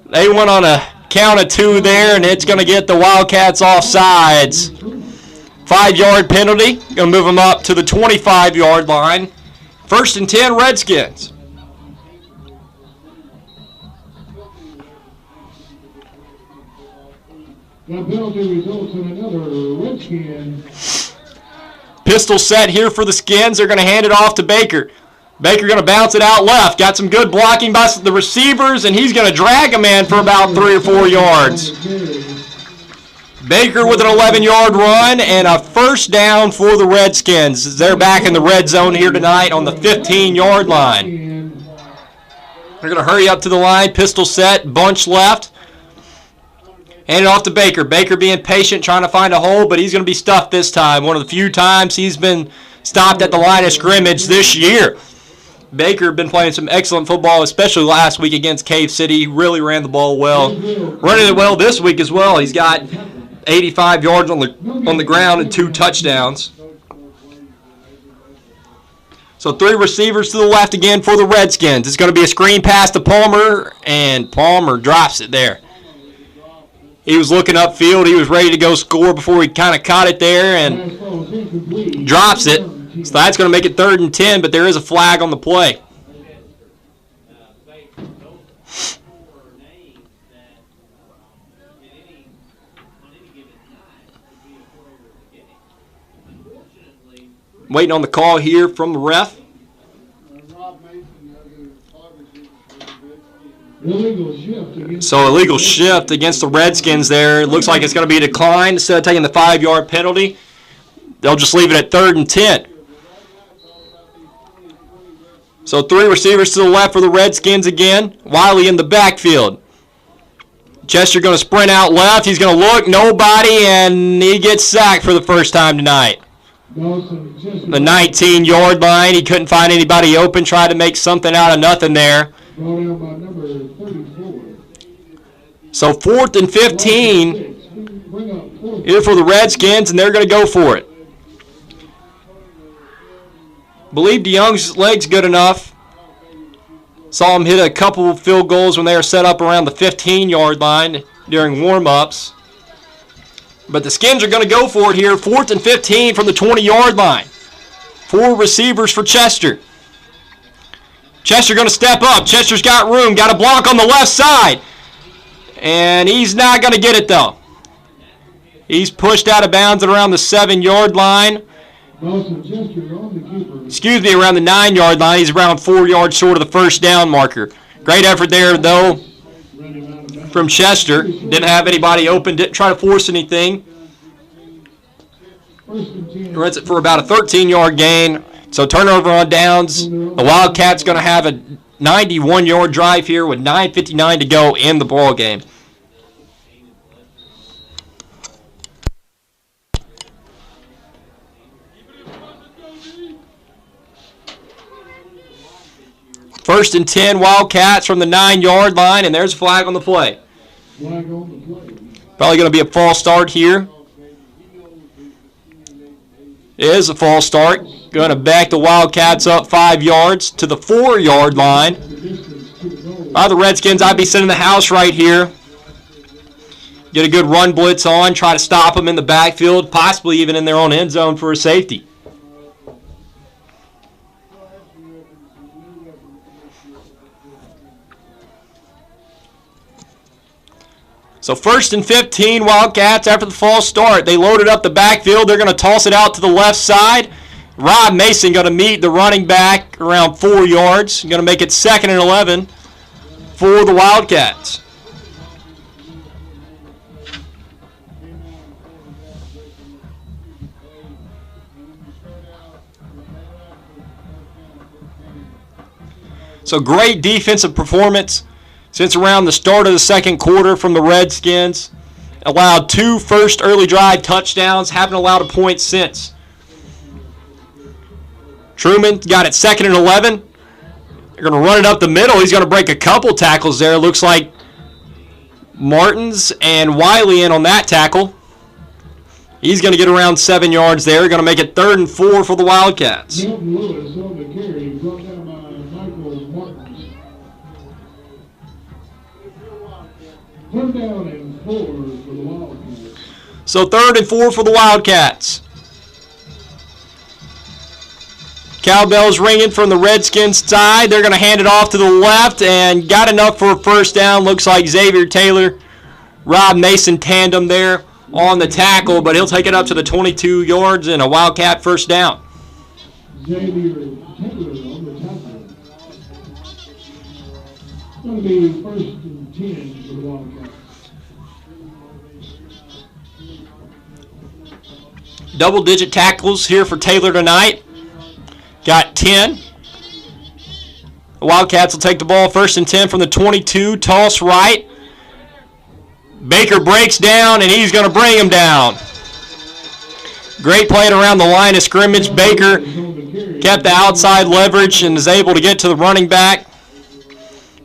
they went on a count of 2 there, and it's going to get the Wildcats off sides. 5-yard penalty. Going to move them up to the 25-yard line. 1st and 10 Redskins. The penalty results in another Redskin. Pistol set here for the Skins. They're going to hand it off to Baker. Baker going to bounce it out left. Got some good blocking by the receivers, and he's going to drag a man for about 3 or 4 yards. Baker with an 11-yard run and a 1st down for the Redskins. They're back in the red zone here tonight on the 15-yard line. They're going to hurry up to the line. Pistol set. Bunch left. Hand it off to Baker. Baker being patient, trying to find a hole, but he's going to be stuffed this time. One of the few times he's been stopped at the line of scrimmage this year. Baker been playing some excellent football, especially last week against Cave City. He really ran the ball well. Running it well this week as well. He's got 85 yards on the ground and 2 touchdowns. So 3 receivers to the left again for the Redskins. It's going to be a screen pass to Palmer, and Palmer drops it there. He was looking upfield. He was ready to go score before he kind of caught it there and drops it. So that's going to make it 3rd and 10, but there is a flag on the play. Waiting on the call here from the ref. So illegal shift against the Redskins there. It looks like it's going to be a decline instead of taking the 5-yard penalty. They'll just leave it at 3rd and 10. So 3 receivers to the left for the Redskins again. Wiley in the backfield. Chester going to sprint out left. He's going to look. Nobody, and he gets sacked for the first time tonight. The 19-yard line. He couldn't find anybody open. Tried to make something out of nothing there. So 4th and 15 here for the Redskins, and they're going to go for it. Believe DeYoung's leg's good enough. Saw him hit a couple of field goals when they were set up around the 15-yard line during warm-ups. But the Skins are going to go for it here. 4th and 15 from the 20-yard line. 4 receivers for Chester. Chester going to step up. Chester's got room. Got a block on the left side. And he's not going to get it, though. He's pushed out of bounds at around the 7-yard line. Excuse me, around the 9-yard line. He's around 4 yards short of the first down marker. Great effort there, though, from Chester. Didn't have anybody open. Didn't try to force anything. Runs it for about a 13-yard gain. So turnover on downs. The Wildcats going to have a 91-yard drive here with 9:59 to go in the ball game. First and 10, Wildcats from the 9-yard line, and there's a flag on the play. Probably going to be a false start here. It is a false start. Going to back the Wildcats up 5 yards to the 4-yard line. By the Redskins, I'd be sitting in the house right here. Get a good run blitz on, try to stop them in the backfield, possibly even in their own end zone for a safety. So 1st and 15, Wildcats after the false start. They loaded up the backfield. They're going to toss it out to the left side. Rob Mason going to meet the running back around 4 yards. Going to make it 2nd and 11 for the Wildcats. So great defensive performance since around the start of the second quarter from the Redskins. Allowed 2 first early drive touchdowns. Haven't allowed a point since. Trumann got it 2nd and 11. They're going to run it up the middle. He's going to break a couple tackles there. Looks like Martins and Wiley in on that tackle. He's going to get around 7 yards there. Going to make it 3rd and 4 for the Wildcats. So 3rd and 4 for the Wildcats. Cowbells ringing from the Redskins side. They're going to hand it off to the left and got enough for a first down. Looks like Xavier Taylor, Rob Mason tandem there on the tackle, but he'll take it up to the 22 yards and a Wildcat first down. Xavier Taylor on the tackle. It's going to be 1st and 10 for the Wildcats. Double-digit tackles here for Taylor tonight. Got 10. The Wildcats will take the ball 1st and 10 from the 22. Toss right. Baker breaks down, and he's going to bring him down. Great play around the line of scrimmage. Baker kept the outside leverage and is able to get to the running back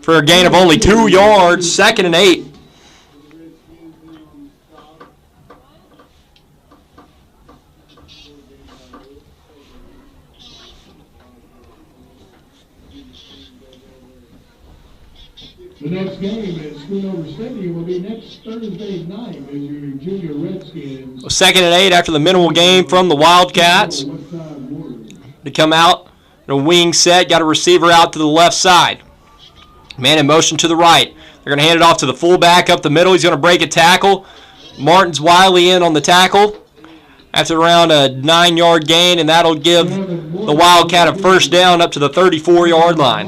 for a gain of only 2 yards. 2nd and 8. The next game at Schoonover Stadium will be next Thursday night as your junior Redskins. 2nd and 8 after the minimal game from the Wildcats. To come out in a wing set, got a receiver out to the left side. Man in motion to the right. They're going to hand it off to the fullback up the middle. He's going to break a tackle. Martins Wiley in on the tackle. after around a 9-yard gain, and that'll give the Wildcat a first down up to the 34-yard line.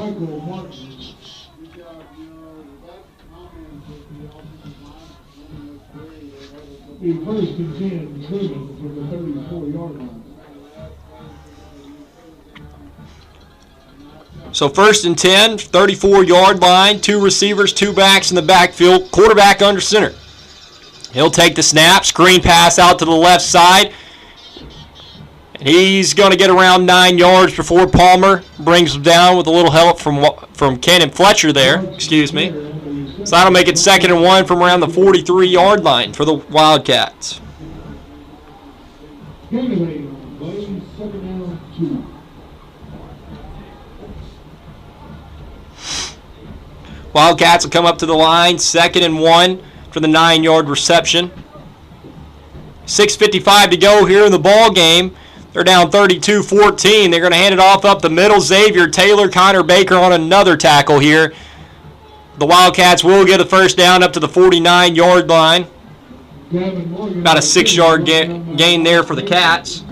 The first and 10, Trumann from the 34-yard line. So first and 10, 34-yard line, 2 receivers, 2 backs in the backfield, quarterback under center. He'll take the snap, screen pass out to the left side, and he's going to get around 9 yards before Palmer brings him down with a little help from Cannon Fletcher there. Excuse me. So that'll make it 2nd and 1 from around the 43-yard line for the Wildcats. Wildcats will come up to the line, 2nd and 1 for the 9-yard reception. 6:55 to go here in the ball game. They're down 32-14. They're going to hand it off up the middle. Xavier Taylor, Connor Baker on another tackle here. The Wildcats will get a first down up to the 49-yard line. About a 6-yard gain there for the Cats.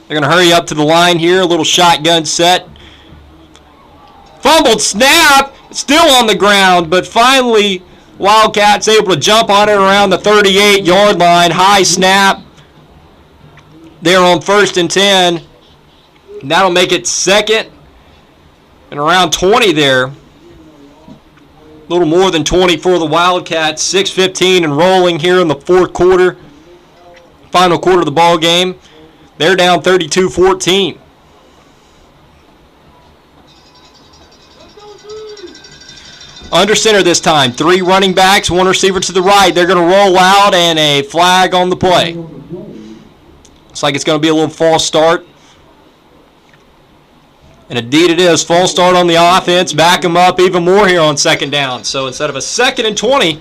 They're going to hurry up to the line here. A little shotgun set. Fumbled snap. Still on the ground, but finally Wildcats able to jump on it around the 38-yard line. High snap. They're on 1st and 10. And that'll make it 2nd and around 20 there. A little more than 20 for the Wildcats. 6:15 and rolling here in the 4th quarter. Final quarter of the ball game. They're down 32-14. Under center this time. 3 running backs, 1 receiver to the right. They're going to roll out and a flag on the play. Looks like it's going to be a little false start. And indeed it is. False start on the offense. Back them up even more here on 2nd down. So instead of a 2nd and 20,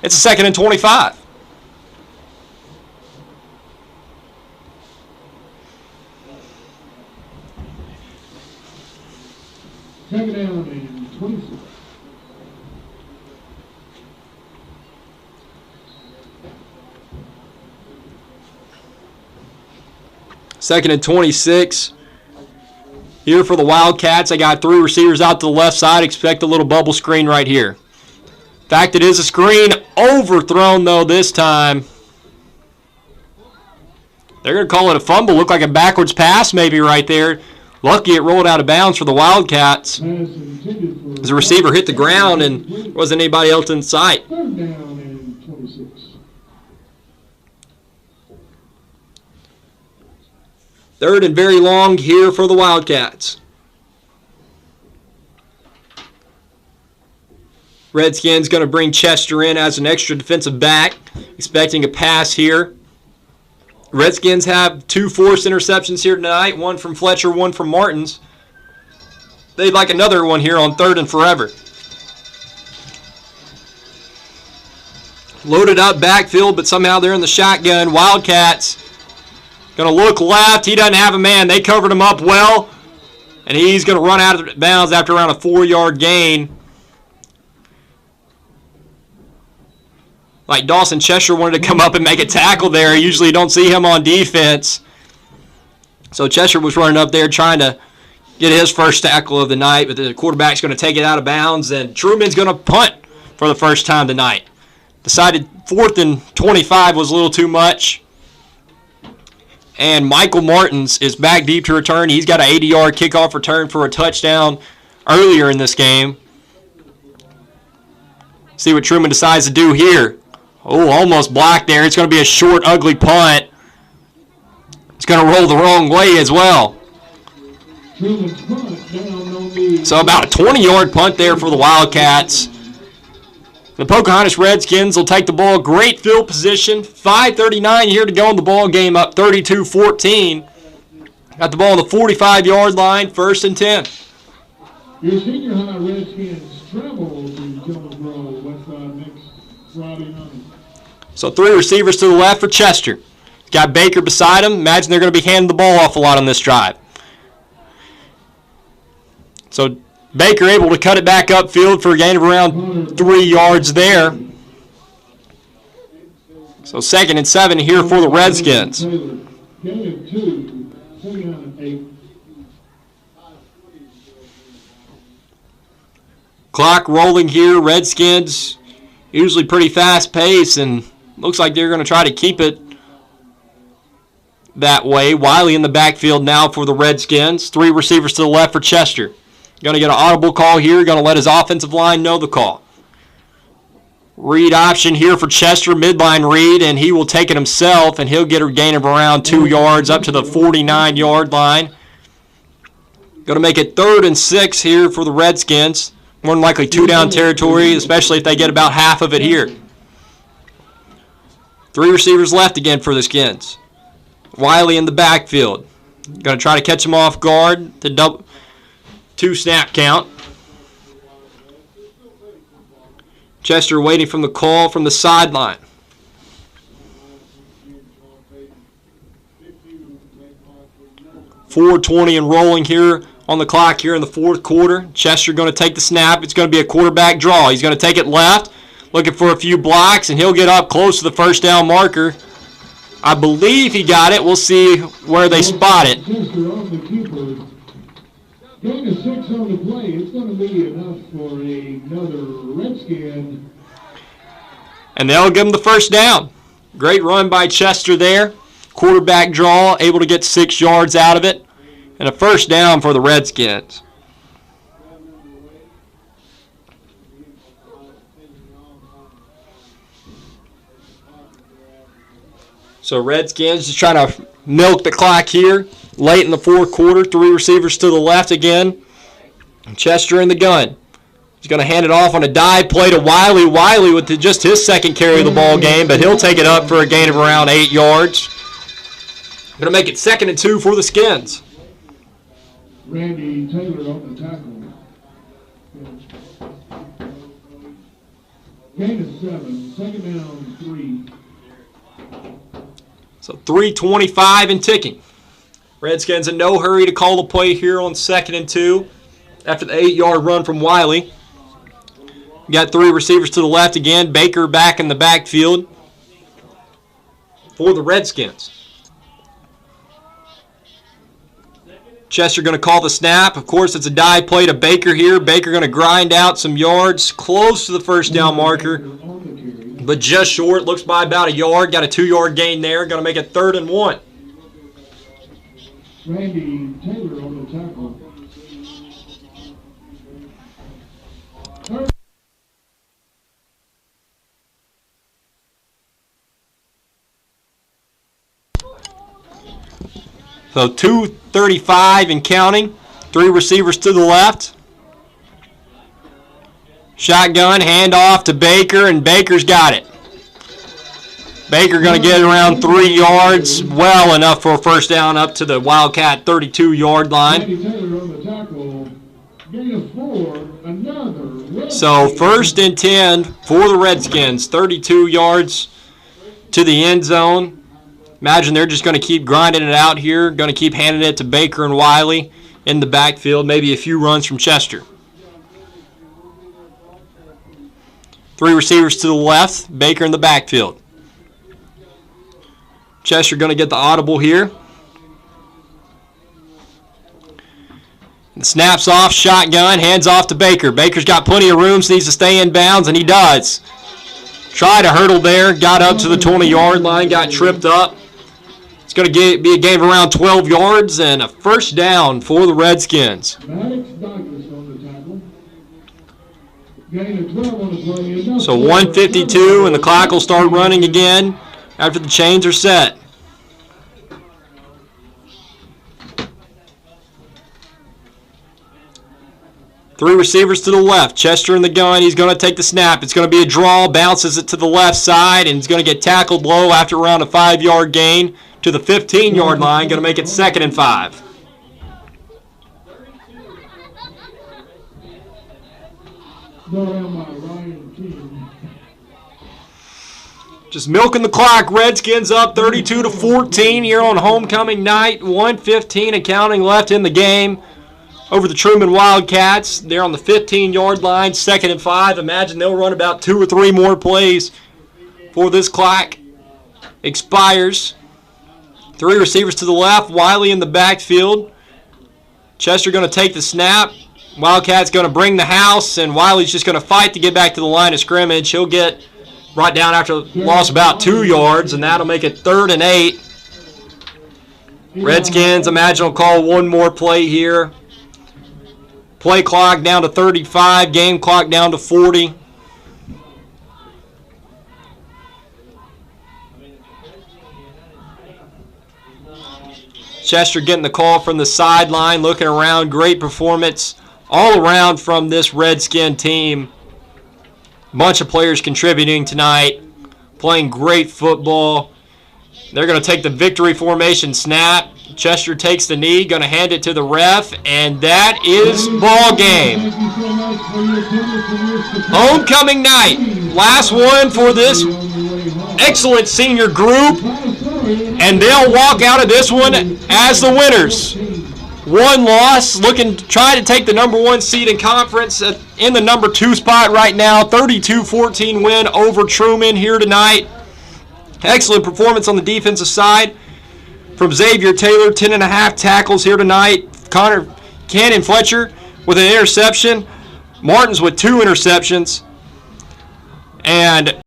it's a 2nd and 25. Second down and 26. Second and 26. Here for the Wildcats, I got 3 receivers out to the left side. Expect a little bubble screen right here. In fact, it is a screen. Overthrown, though, this time. They're going to call it a fumble. Looked like a backwards pass maybe right there. Lucky it rolled out of bounds for the Wildcats. As the receiver hit the ground and there wasn't anybody else in sight. 3rd down and 26. Third and very long here for the Wildcats. Redskins going to bring Chester in as an extra defensive back, expecting a pass here. Redskins have 2 forced interceptions here tonight, 1 from Fletcher, 1 from Martins. They'd like another one here on 3rd and forever. Loaded up backfield, but somehow they're in the shotgun. Wildcats going to look left. He doesn't have a man. They covered him up well, and he's going to run out of bounds after around a 4-yard gain. Like Dawson Cheshire wanted to come up and make a tackle there. Usually you don't see him on defense. So Cheshire was running up there trying to get his first tackle of the night, but the quarterback's going to take it out of bounds, and Trumann's going to punt for the first time tonight. Decided 4th and 25 was a little too much. And Michael Martins is back deep to return. He's got an 80-yard kickoff return for a touchdown earlier in this game. See what Trumann decides to do here. Oh, almost blocked there. It's going to be a short, ugly punt. It's going to roll the wrong way as well. So about a 20-yard punt there for the Wildcats. The Pocahontas Redskins will take the ball. Great field position. 5:39 here to go in the ball game, up 32-14. Got the ball on the 45-yard line, 1st and 10. Your senior high Redskins travel to Jonesboro, Westside next Friday night. So 3 receivers to the left for Chester. Got Baker beside him. Imagine they're going to be handing the ball off a lot on this drive. So Baker able to cut it back upfield for a gain of around 3 yards there. So 2nd and 7 here for the Redskins. Clock rolling here. Redskins usually pretty fast pace, and looks like they're going to try to keep it that way. Wiley in the backfield now for the Redskins. 3 receivers to the left for Chester. Going to get an audible call here. Going to let his offensive line know the call. Read option here for Chester, midline read, and he will take it himself, and he'll get a gain of around 2 yards up to the 49-yard line. Going to make it 3rd and 6 here for the Redskins. More than likely 2-down territory, especially if they get about half of it here. 3 receivers left again for the Skins. Wiley in the backfield. Going to try to catch him off guard. The 2-snap count. Chester waiting from the call from the sideline. .420 and rolling here on the clock here in the 4th quarter. Chester going to take the snap. It's going to be a quarterback draw. He's going to take it left, looking for a few blocks, and he'll get up close to the first down marker. I believe he got it. We'll see where they spot it. Gain of 6 on the play. It's going to be enough for another Redskin. And they'll give him the first down. Great run by Chester there. Quarterback draw, able to get 6 yards out of it. And a first down for the Redskins. So Redskins just trying to milk the clock here. Late in the 4th quarter, 3 receivers to the left again. Chester in the gun. He's going to hand it off on a dive play to Wiley. Wiley with just his 2nd carry of the ball game, but he'll take it up for a gain of around 8 yards. Going to make it 2nd and 2 for the Skins. Randy Taylor on the tackle. Gain of 7. 2nd down, 3. So 3:25 and ticking. Redskins in no hurry to call the play here on 2nd and 2 after the 8-yard run from Wiley. Got 3 receivers to the left again. Baker back in the backfield for the Redskins. Chester going to call the snap. Of course, it's a dive play to Baker here. Baker going to grind out some yards close to the first down marker, but just short. Looks by about a yard. Got a 2-yard gain there. Going to make it 3rd and 1. Randy Taylor on the tackle. So 2:35 and counting. 3 receivers to the left. Shotgun, handoff to Baker, and Baker's got it. Baker going to get around 3 yards, well enough for a first down up to the Wildcat 32-yard line. So 1st and 10 for the Redskins, 32 yards to the end zone. Imagine they're just going to keep grinding it out here, going to keep handing it to Baker and Wiley in the backfield, maybe a few runs from Chester. 3 receivers to the left, Baker in the backfield. Chester going to get the audible here. And snaps off, shotgun, hands off to Baker. Baker's got plenty of room, so needs to stay in bounds, and he does. Tried to hurdle there, got up to the 20-yard line, got tripped up. It's going to be a gain of around 12 yards and a first down for the Redskins. So 1:52, and the clock will start running again after the chains are set. Three receivers to the left. Chester in the gun. He's going to take the snap. It's going to be a draw. Bounces it to the left side, and he's going to get tackled low after around a 5-yard gain to the 15-yard line. Going to make it 2nd and 5. Just milking the clock. Redskins up 32-14 here on homecoming night. 1:15 and counting left in the game. over the Trumann Wildcats. They're on the 15-yard line, 2nd and 5. Imagine they'll run about 2 or 3 more plays before this clock expires. 3 receivers to the left, Wiley in the backfield. Chester going to take the snap. Wildcats going to bring the house, and Wiley's just going to fight to get back to the line of scrimmage. He'll get brought down after loss about 2 yards, and that'll make it 3rd and 8. Redskins, imagine will call one more play here. Play clock down to 35, game clock down to 40. Chester getting the call from the sideline, looking around. Great performance all around from this Redskin team. Bunch of players contributing tonight, playing great football. They're going to take the victory formation snap. Chester takes the knee, going to hand it to the ref, and that is ball game. Homecoming night. Last one for this excellent senior group, and they'll walk out of this one as the winners. 1 loss, trying to take the number 1 seed in conference in the number 2 spot right now. 32-14 win over Trumann here tonight. Excellent performance on the defensive side from Xavier Taylor, 10.5 tackles here tonight. Cannon Fletcher with an interception. Martins with 2 interceptions. And